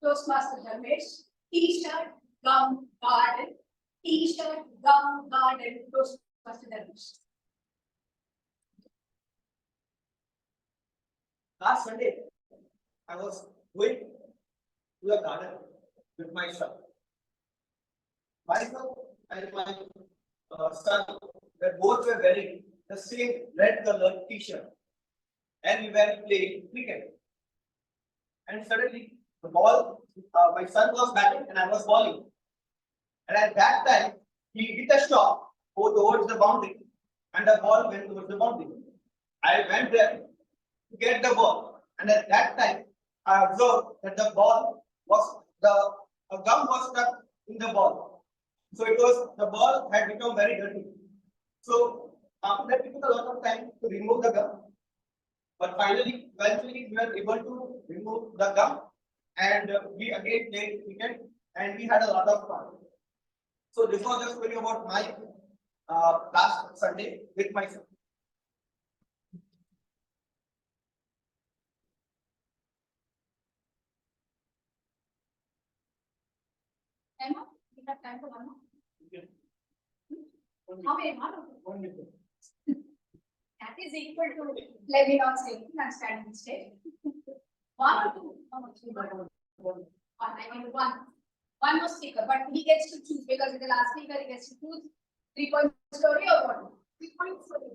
Toastmaster Ramesh. T-shirt, gum, garden. T-shirt, gum, garden. Toastmaster Ramesh. Last Sunday, I was going to the garden with my son. Myself and my son, we both were wearing the same red color T-shirt, and we were playing cricket. And suddenly, the ball, my son was batting and I was bowling. And at that time, he hit a shot towards the boundary, and the ball went towards the boundary. I went there to get the ball, and at that time, I observed that the ball was a gum was stuck in the ball. So the ball had become very dirty. So after that, it took a lot of time to remove the gum. But finally, eventually, we were able to remove the gum, and we again played cricket, and we had a lot of fun. So this was the story about my last Sunday with my son. Emma, you have time for one more? How many? One minute. That is equal to, let me not say, I'm standing straight. 1 or 2? How much? One. I mean one more speaker, but he gets to choose because in the last speaker he gets to choose 3-point story or what? 3-point story.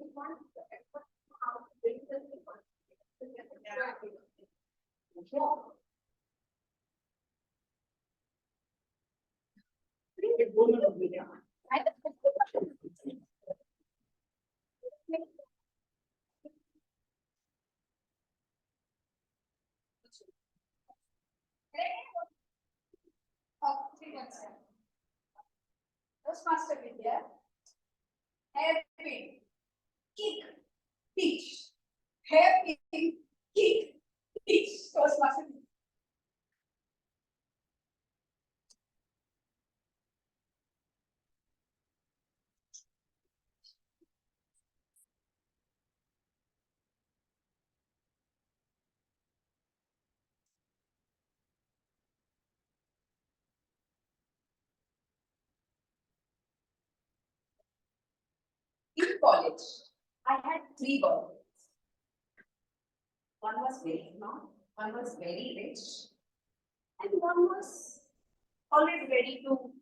Toastmaster Vidya, hairpin, kick, teach. Hairpin, kick, teach. Toastmaster Vidya. In college, I had 3 boys. One was very smart, one was very rich, and one was always ready to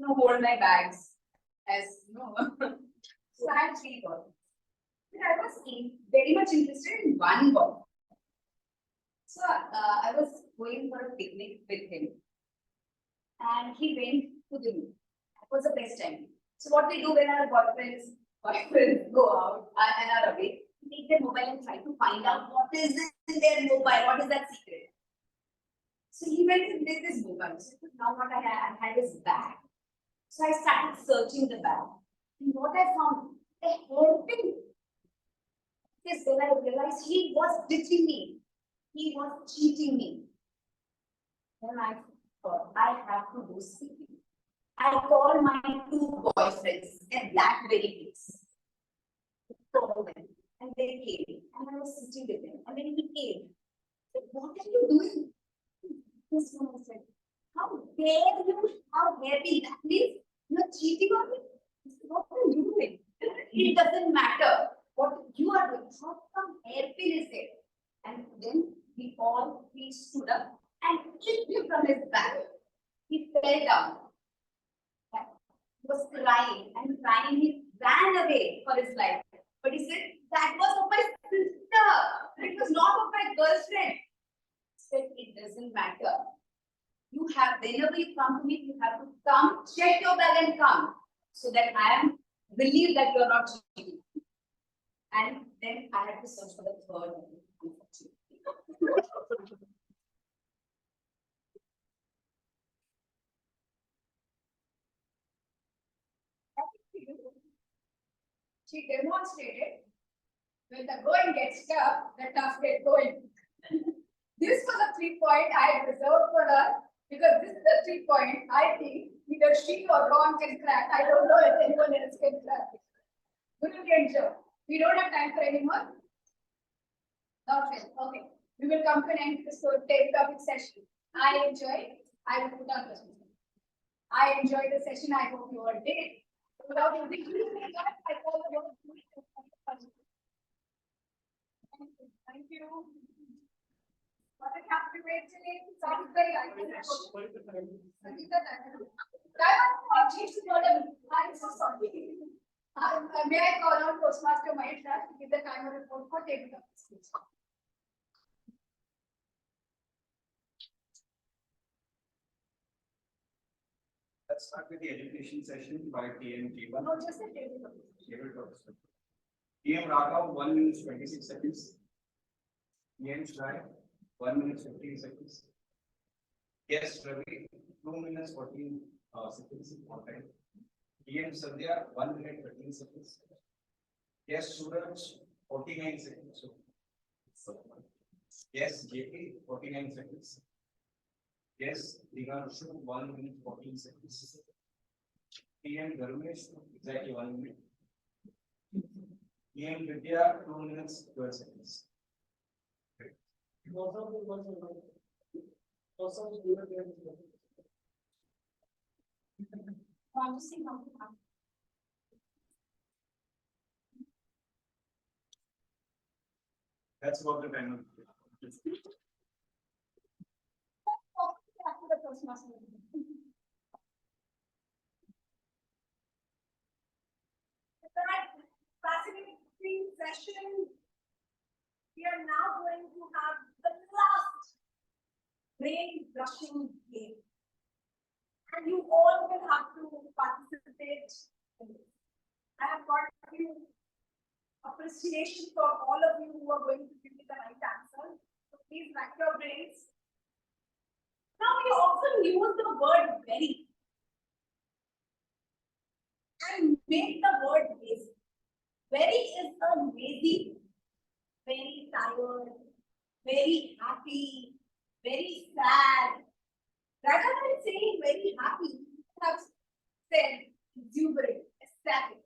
hold my bags as So I had 3 boys. But I was very much interested in one boy. So I was going for a picnic with him, and he went to the moon. It was the best time. So what we do when our boyfriends go out and are away, we take their mobile and try to find out what is in their mobile, what is that secret. So he went and did this mobile. So now what I had his bag. So I started searching the bag. And what I found, a hairpin. Yes, then I realized he was ditching me. He was cheating me. Then I thought, I have to do something. I called my two boyfriends at that very place. Called them, and they came, and I was sitting with them. And then he came. I said, what are you doing? This one said, how dare you? How dare be that means you're cheating on me? I said, what are you doing? It doesn't matter what you are doing. How come hairpin is there? And then we stood up and kicked him from his back. He fell down. He was crying and crying. He ran away for his life. But he said, that was of my sister. It was not of my girlfriend. He said, it doesn't matter. You have, whenever you come to me, you have to come, check your bag and come. So that I am believe that you are not cheating. And then I had to search for the third one, unfortunately. She demonstrated when the going gets tough, the tough get going. This was a 3-point I had reserved for her because this is a 3-point I think either she or Ron can crack. I don't know if anyone else can crack it. Guru Genjo, we don't have time for any more. Not really. Okay. We will come to an end to this topic session. I will put on this. I enjoyed the session. I hope you all did. Without using I call you. Thank you. What a captivating, sounds very nice. I'm so sorry. May I call on Toastmaster Mahesh to give the timer report for taking up the speech? Let's start with the education session by TM Jiva. No, just a table. TM Raghav, 1 minute 26 seconds. TM Shrai, 1 minute 15 seconds. Yes, Ravi, 2 minutes 14 seconds on time. TM Sandhya, 1 minute 13 seconds. Yes, Suraj, 49 seconds. Yes, JP, 49 seconds. Yes, Diganshu, 1 minute 14 seconds. TM Dharmesh, exactly 1 minute. TM Vidya, 2 minutes 12 seconds. That's about the time. Fascinating session. We are now going to have the last brain brushing game. And you all will have to participate in this. I have got a few appreciation for all of you who are going to give me the right answer. So please rack your brains. Now we often use the word very and make the word lazy. Very is a lazy, very tired, very happy, very sad. Rather than saying very happy, you have said exuberant, ecstatic.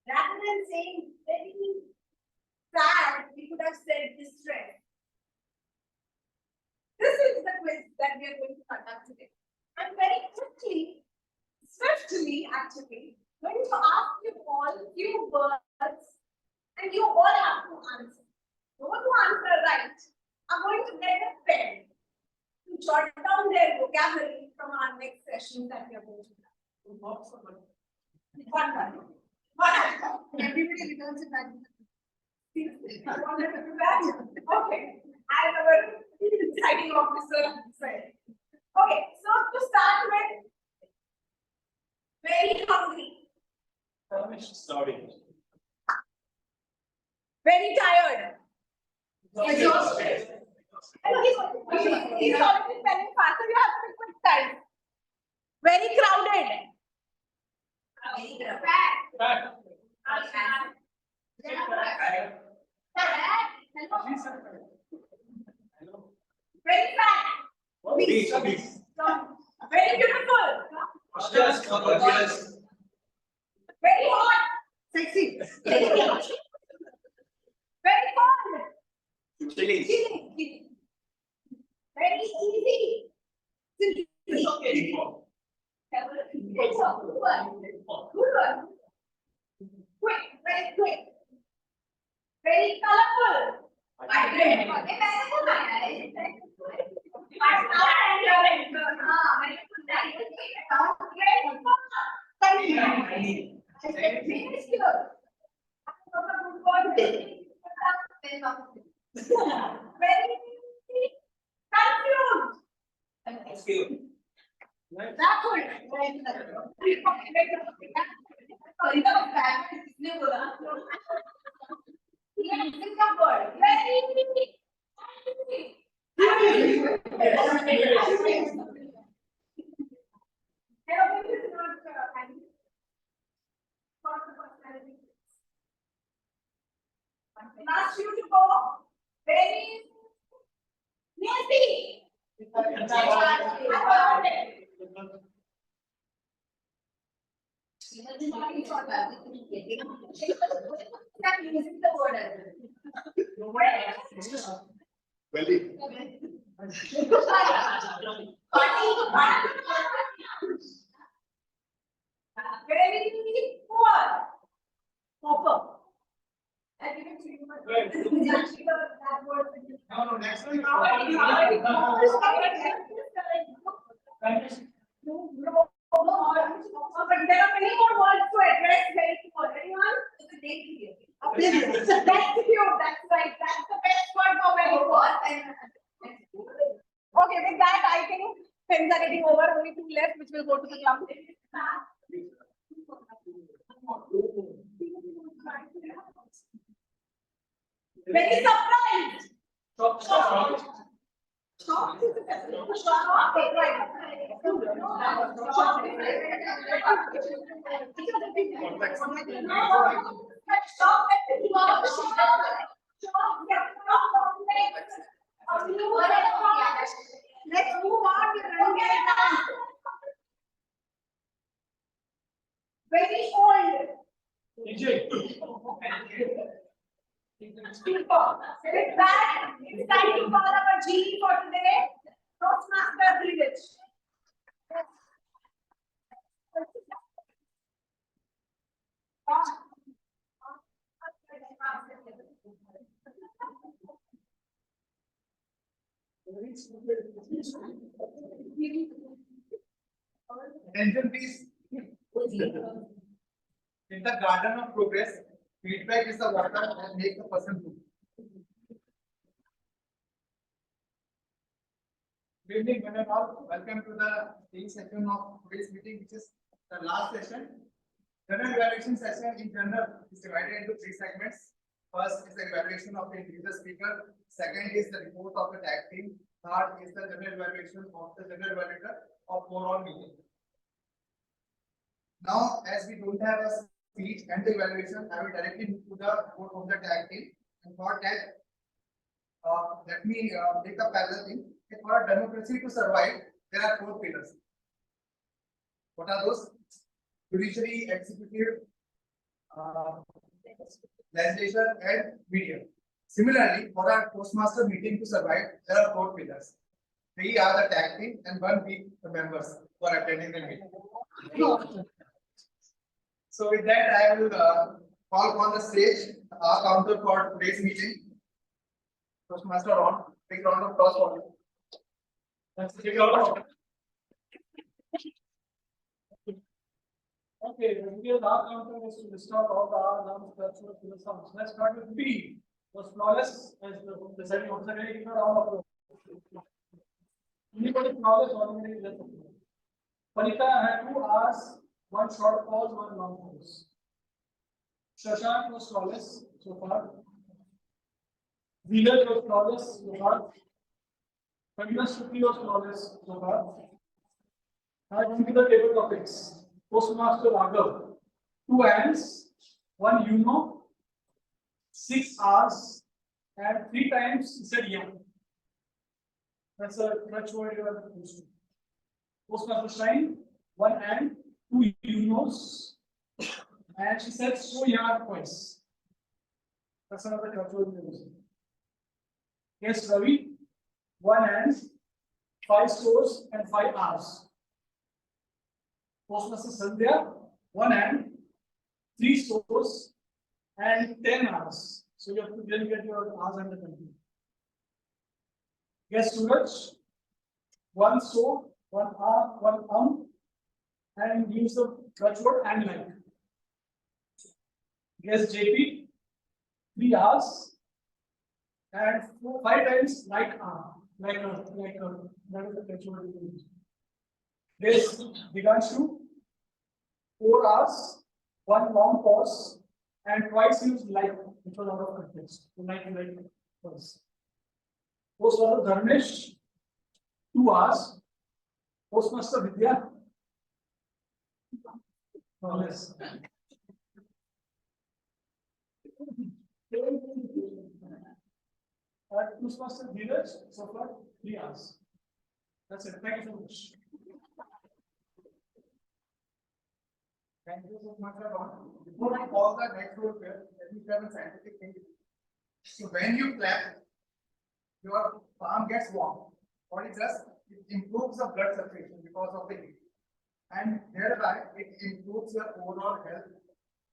Rather than saying very sad, we could have said distressed. This is the quiz that we are going to conduct today. And very quickly, swiftly actually, going to ask you all a few words and you all have to answer. Those who answer right are going to get a pen to jot down their vocabulary from our next session that we are going to have. One. Everybody returns it back. Okay. As our Deciding officer said. Okay, so to start with, very hungry, Sorry. very tired, exhausted. And he's already spending fast, so you have to be quick time. Very crowded. Fat. Very fat. Very beautiful. Very hot. Sexy. Very cold. Chilly. Very easy. It's okay. Good one. Quick, very quick. Very colorful. Vibrant. Very confused. Last you to go. Very nasty. Using the word Welly. very poor. Pauper. I give it to you. That word. No, next one. But there are many more words to address very poor. Anyone? Oblivious. That's cute. That's right. That's the best word for very poor. Okay, with that, I think things are getting over. Only two left, which will go to the club. Very surprised. Let's move on. Very old. With that, it's time to call our GE for today. Toastmasters village. Attention please. In the garden of progress, feedback is the water that makes the person move. Good evening, one and all. Welcome to the session of today's meeting, which is the last session. General evaluation session in general is divided into three segments. First is the evaluation of the individual speaker. Second is the report of the tag team. Third is the general evaluation of the general evaluator of overall meeting. Now, as we don't have a speech and the evaluation, I will directly move to the report of the tag team. And for that, let me make a parallel thing. For a democracy to survive, there are four pillars. What are those? Judiciary, executive, legislation, and media. Similarly, for a Toastmaster meeting to survive, there are four pillars. Three are the tag team, and one be the members who are attending the meeting. So with that, I will call on the stage our counter for today's meeting. Toastmaster on, big round of applause for you. Let's take it out. Okay, the video our counter is to list out all the R that's what the sounds. Let's start with B. Was flawless as the presiding officer. Give a round of applause. Anybody flawless automatically left. Palika had 2 hours, 1 short pause, 1 long pause. Shashank was flawless so far. Veeraj was flawless so far. Kavina's Shruti was flawless so far. Now come to the table topics. Toastmaster Raghav, 2 hands, 1 UNO, 6 hours, and 3 times he said yeah. That's a clutch word you are used to. Toastmaster Shine, 1 hand, 2 UNOs, and she said so yeah twice. That's another clutch word you use. Yes, Ravi, 1 hand, 5 stores, and 5 hours. Toastmaster Sandhya, 1 hand, 3 stores, and 10 hours. So you have to really get your hours under control. Yes, Suraj, 1 store, 1 hour, 1 and use the clutch word and like. Yes, JP, 3 hours, and 5 times like that is the clutch word you use. Yes, Diganshu, 4 hours, 1 long pause, and twice use like, which was out of context. So like twice. Postmaster Dharmesh, 2 hours. Postmaster Vidya, less. Toastmaster Dheeraj, so far 3 hours. That's it. Thank you so much. Thank you so much, Ron. Before I call the next role player, let me tell a scientific thing. So when you clap, your palm gets warm. What it does, it improves the blood circulation because of the heat. And thereby, it improves your overall health,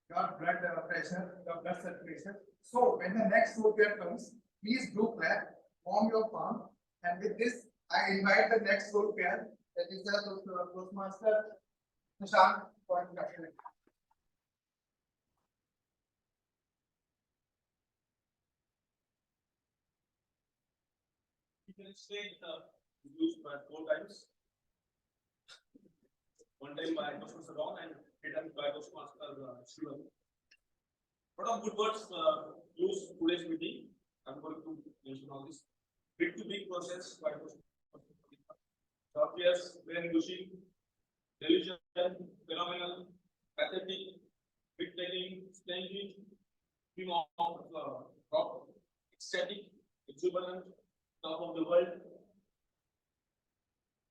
your blood pressure, your blood circulation. So when the next role player comes, please do clap, warm your palm. And with this, I invite the next role player, that is the Toastmaster Nishant for introduction. You can say used by 4 times. 1 time by Toastmaster Ron and 3 times by Toastmaster Shivam. What are good words used today's meeting? I'm going to mention all this. Big to big process by Toastmasters, brain using, delusion, phenomenal, pathetic, big taking, splendid, being of rock, ecstatic, exuberant, top of the world,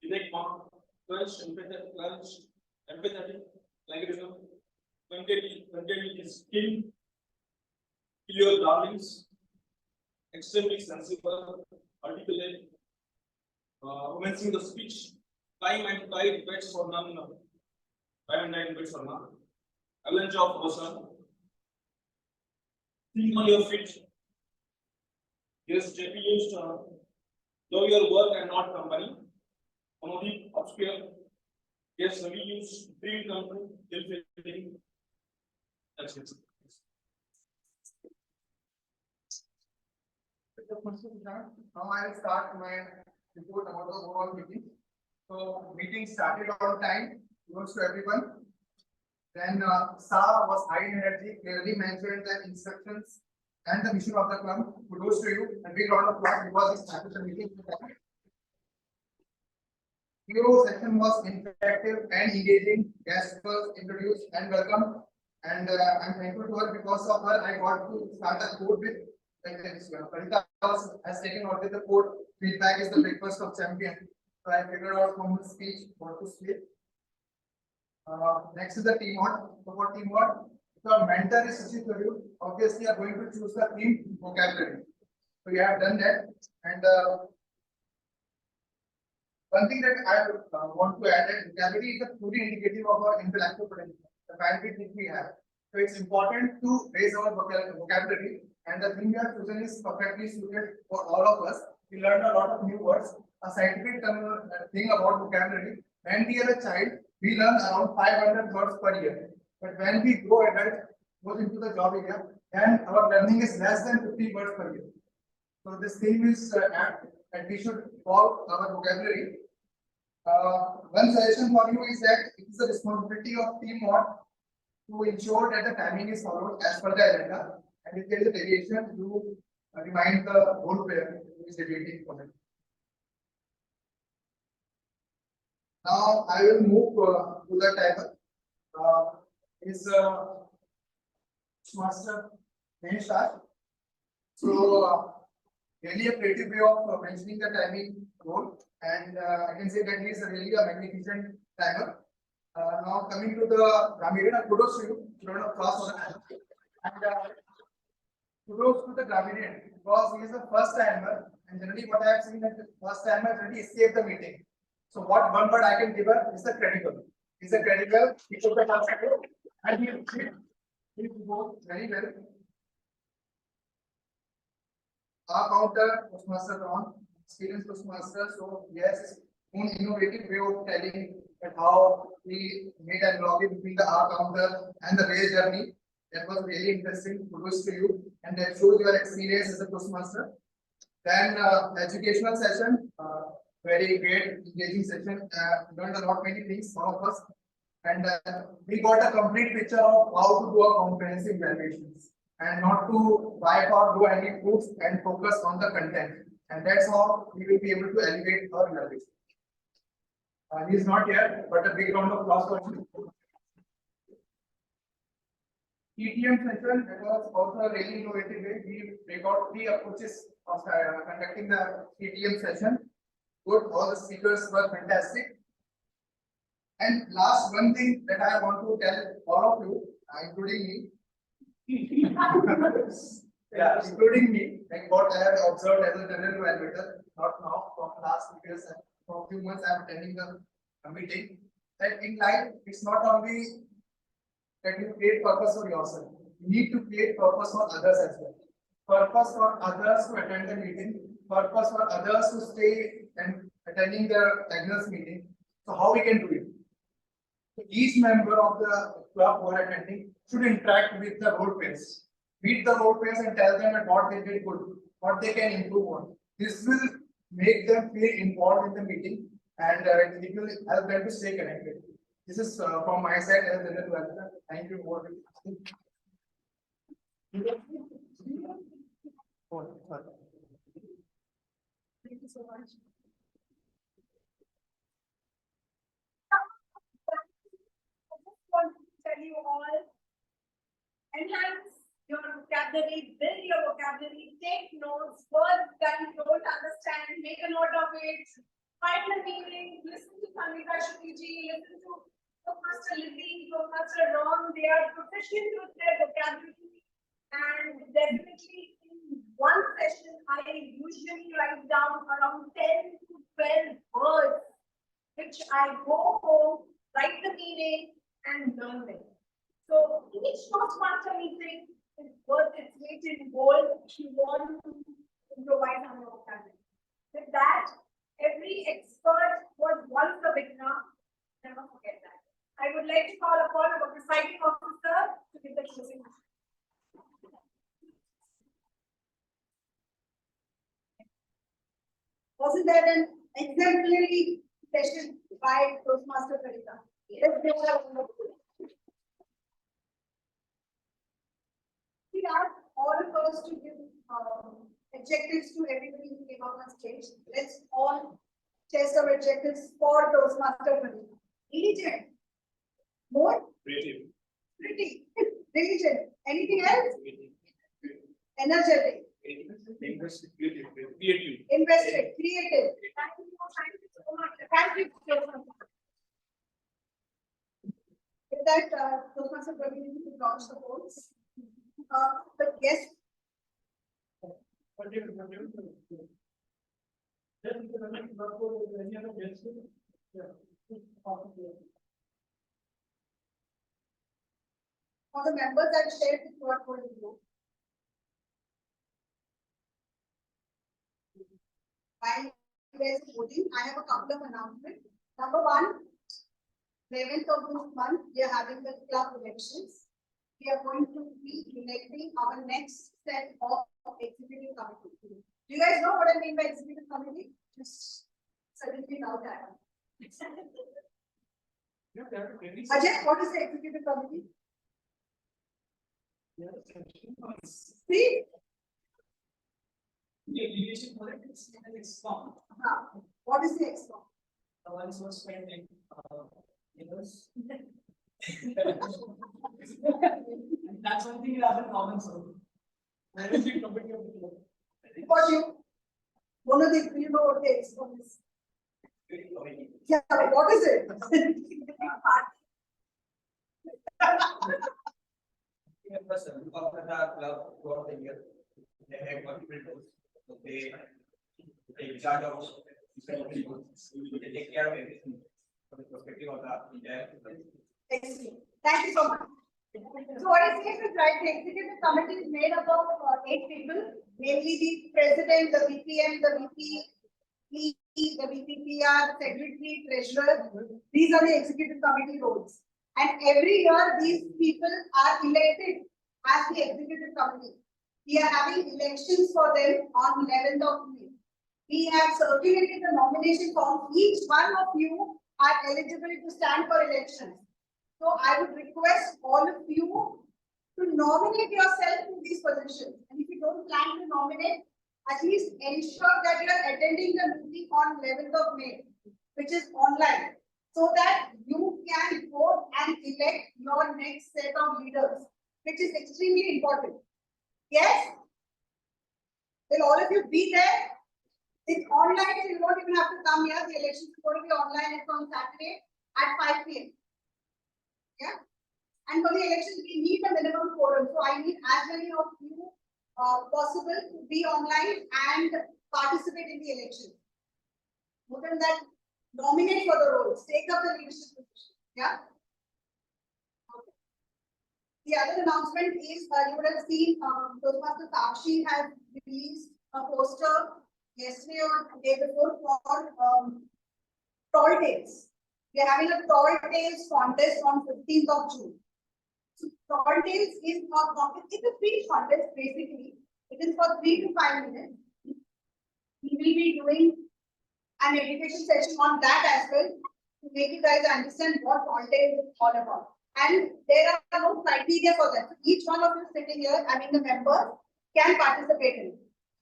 innate mark, crunch, empathetic, plagiarism, contagion is skin, kill your darlings, extremely sensible, articulate, romancing the speech, time and tide bets for none, time and tide bets for none, avalanche of ocean, think on your feet. Yes, JP used know your work and not company. Only obscure. Yes, we use dream company, ill-fitting. That's it. Now I will start my report about the overall meeting. So meeting started on time, goes to everyone. Then Sa was high in energy, clearly mentioned the instructions and the mission of the club. Kudos to you and big round of applause because he started the meeting. Hero session was interactive and engaging. Guests were introduced and welcomed. And I'm thankful to her because of her. I got to start a code with Parita has taken out with the code. Feedback is the breakfast of champion. So I figured out from the speech what to say. Next is the team one. So for team one, if your mentor is scheduled, obviously you are going to choose the team vocabulary. So you have done that. And one thing that I want to add that vocabulary is a truly indicative of our intellectual potential, the bandwidth which we have. So it's important to raise our vocabulary, and the thing we have chosen is perfectly suited for all of us. We learned a lot of new words. A scientific thing about vocabulary: when we are a child, we learn around 500 words per year. But when we grow adult, goes into the job area, then our learning is less than 50 words per year. So this thing is that we should evolve our vocabulary. One suggestion for you is that it is the responsibility of teamwork to ensure that the timing is followed as per the agenda. And if there is a deviation, you remind the whole player who is deviating from it. Now I will move to the timer. Is Master main start. So really a creative way of mentioning the timing role, and I can say that he is really a magnificent timer. Now coming to the Grammarrian, kudos to you, round of applause for that. And kudos to the Grammarrian because he is the first timer, and generally what I have seen that the first timer really escaped the meeting. So what one word I can give her is the critical. Is a critical. He took the task and he worked very well. Our counter Toastmaster on experienced Toastmaster. So yes, own innovative way of telling that how we made an login between the R counter and the race journey. That was really interesting. Kudos to you, and that shows your experience as a Toastmaster. Then educational session, very great engaging session. Learned a lot many things, all of us, and we got a complete picture of how to do a comprehensive evaluations and not to write or do any proofs and focus on the content. And that's how we will be able to elevate our evaluation. He is not here, but a big round of applause for him. ETM session, that was also a really innovative way. We got 3 approaches of conducting the ETM session. Good, all the speakers were fantastic. And last one thing that I want to tell all of you, including me, yeah, including me, like what I have observed as a general evaluator, not now, from last years and for a few months I am attending the meeting, that in life it's not only that you create purpose for yourself, you need to create purpose for others as well. Purpose for others to attend the meeting, purpose for others to stay and attending the diagnosis meeting. So how we can do it? So each member of the club who are attending should interact with the role players. Meet the role players and tell them at what they did good, what they can improve on. This will make them feel involved in the meeting, and it will help them to stay connected. This is from my side as a general welfare. Thank you for Thank you so much. Want to tell you all, enhance your vocabulary, build your vocabulary, take notes, words that you don't understand, make a note of it, find the meaning, listen to Sangeeta Shukiji, listen to Master Lizzie, Master Ron. They are proficient with their vocabulary, and definitely in one session I usually write down around 10 to 12 words, which I go home, write the meaning, and learn them. So each Toastmaster meeting is worth its weight in gold if you want to improvise on your vocabulary. With that, every expert was once a beginner. Never forget that. I would like to call upon our presiding officer to give the closing. Wasn't that an exemplary session by Toastmaster Karika? Yes, they were wonderful. We asked all of us to give objectives to everybody who came up on stage. Let's all test our objectives for Toastmaster Karika. Diligent. More? Creative. Pretty. Diligent. Anything else? Energetic. Invested, creative. Invested. Creative. Thank you so much. Thank you so much. With that, Toastmaster Praveen will launch the polls. The guest. For the members that shared the QR code with you. While you guys are voting, I have a couple of announcements. Number one, 11th of this month, we are having the club elections. We are going to be electing our next set of executive committee. Do you guys know what I mean by executive committee? Just suddenly now that. Ajay, what is the executive committee? See? The abbreviation for it is EXCOM. What is the EXCOM? The ones who are spending, years. And that's one thing you have in common, so. Managing committee of the board. What you? One of the, you know what the EXCOM is? Yeah, what is it? They have multiple tools. They take charge of people. They take care of everything from the perspective of the entire. Excellent. Thank you so much. So what I say is right, the executive committee is made up of 8 people, namely the president, the VPM, the VP, the VPPR, secretary, treasurer. These are the executive committee roles. And every year these people are elected as the executive committee. We are having elections for them on 11th of May. We have circulated the nomination form. Each one of you are eligible to stand for elections. So I would request all of you to nominate yourself in these positions. And if you don't plan to nominate, at least ensure that you are attending the meeting on 11th of May, which is online, so that you can vote and elect your next set of leaders, which is extremely important. Yes? Will all of you be there? It's online, so you don't even have to come here. The election is going to be online. It's on Saturday at 5 p.m. Yeah? And for the elections, we need a minimum quorum. So I need as many of you possible to be online and participate in the election. More than that, nominate for the roles, take up the leadership position. Yeah? Okay. The other announcement is you would have seen Toastmasters Sakshi has released a poster yesterday or the day before for tall tales. We are having a tall tales contest on 15th of June. So tall tales is a contest, it's a free contest basically. It is for 3 to 5 minutes. We will be doing an education session on that as well to make you guys understand what tall tales is all about. And there are no criteria for that. So each one of you sitting here, I mean the members, can participate in it.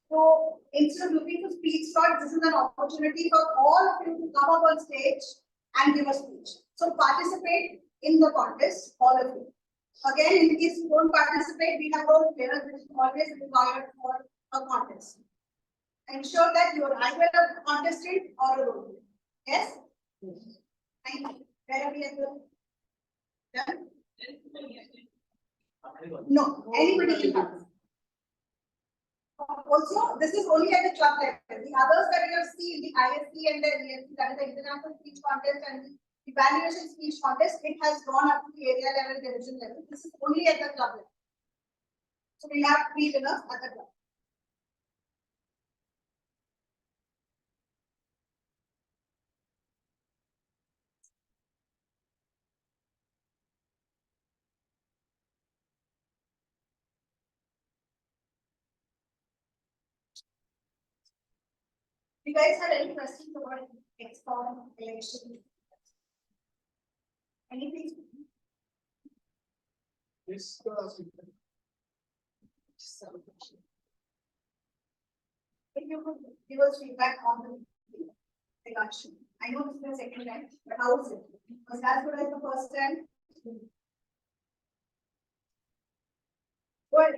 So instead of looking to speech slots, this is an opportunity for all of you to come up on stage and give a speech. So participate in the contest, all of you. Again, in case you don't participate, we have role players which is always required for a contest. Ensure that you are either a contestant or a role player. Yes? Thank you. Where are we at the done? No, anybody can participate. Also, this is only at the club level. The others that you have seen, the ISC and the ESC, that is the International Speech Contest and the Evaluation Speech Contest, it has gone up to the area level, division level. This is only at the club level. So we have 3 winners at the club. You guys have any questions about EXCOM election? Anything? Yes, If you could give us feedback on the election. I know this is the second time, but how is it? Was as good as the first time? Well,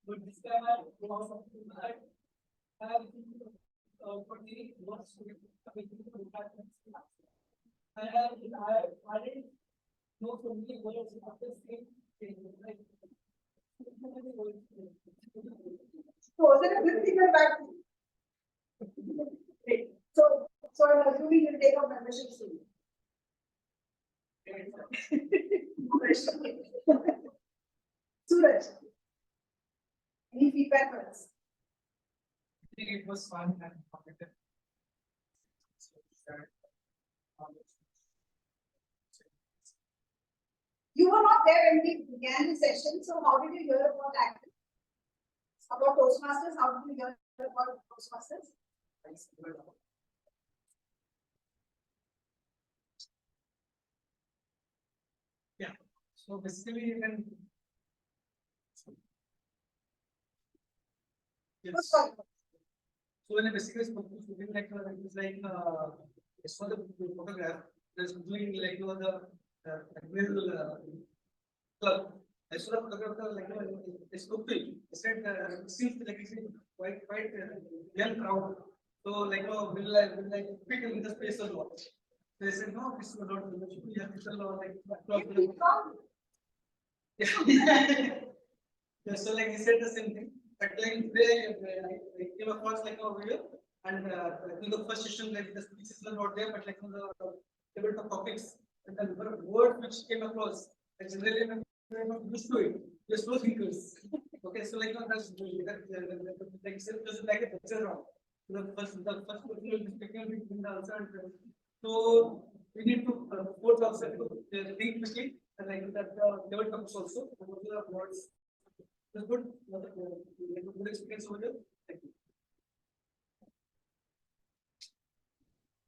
but this time I was something that I have for the work student, I didn't know so many words of the same thing, like. so was it a good thing or a bad thing? So I'm assuming you take up membership soon. Suraj, any feedback for us? I think it was fun and informative. You were not there when we began the session, so how did you hear about Active? About Toastmasters, how did you hear about Toastmasters? So basically you can. Yes. Sorry. So when I basically spoke to student it's like it's for the photograph, there's doing like the middle club. I saw the photographer like it's cooking. He said it seems like it's quite young crowd. So like will like fit in the space a lot. They said no, this is not you have to tell like yeah, so like he said the same thing. But like they came across like a video and in the first session like the speeches were not there, but like on the tabletop topics and the number of words which came across, like generally when we are not used to it, we are slow thinkers. Okay, so like that's like it's like a lecture round. The first person will be speaking will bring the answer and so we need to both also think quickly and like that tabletop also the words. It's good. Good experience over there. Thank you.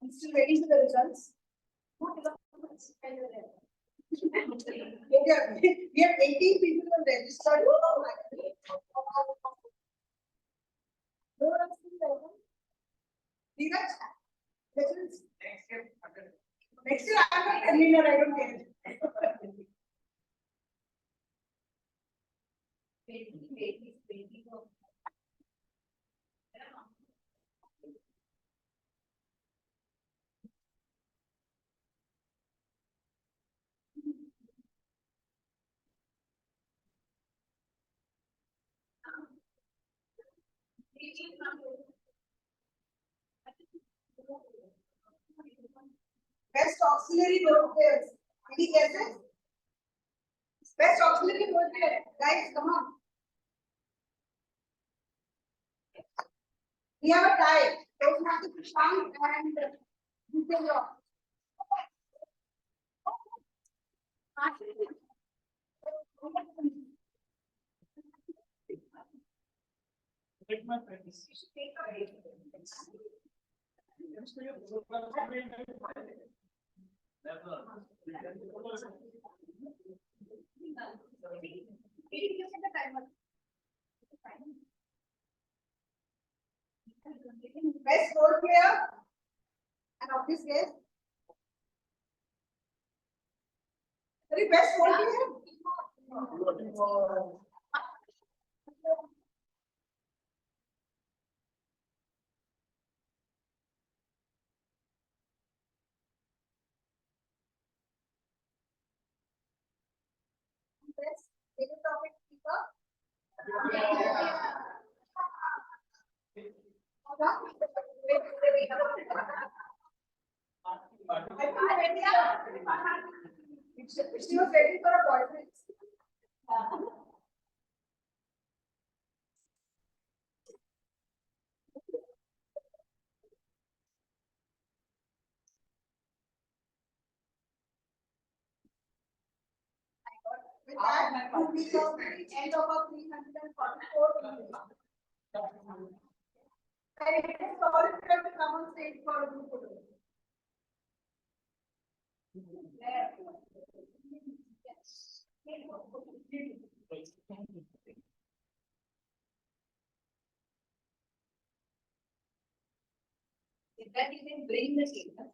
I'm still waiting for the results. We have 18 people who registered. Neeraj, next year I'm not convener, I don't care. Best auxiliary road players. Any guesses? Best auxiliary road player. Guys, come on. We have a tie. Toastmasters Shang and Jitendra. Take my friends. Best role player and obvious guess. Sorry, best role player. Best favorite topic speaker. She was ready for a boyfriend. With that, we come to the end of our 344 videos. I request all of you to come on stage for a group photo. That you can bring the team.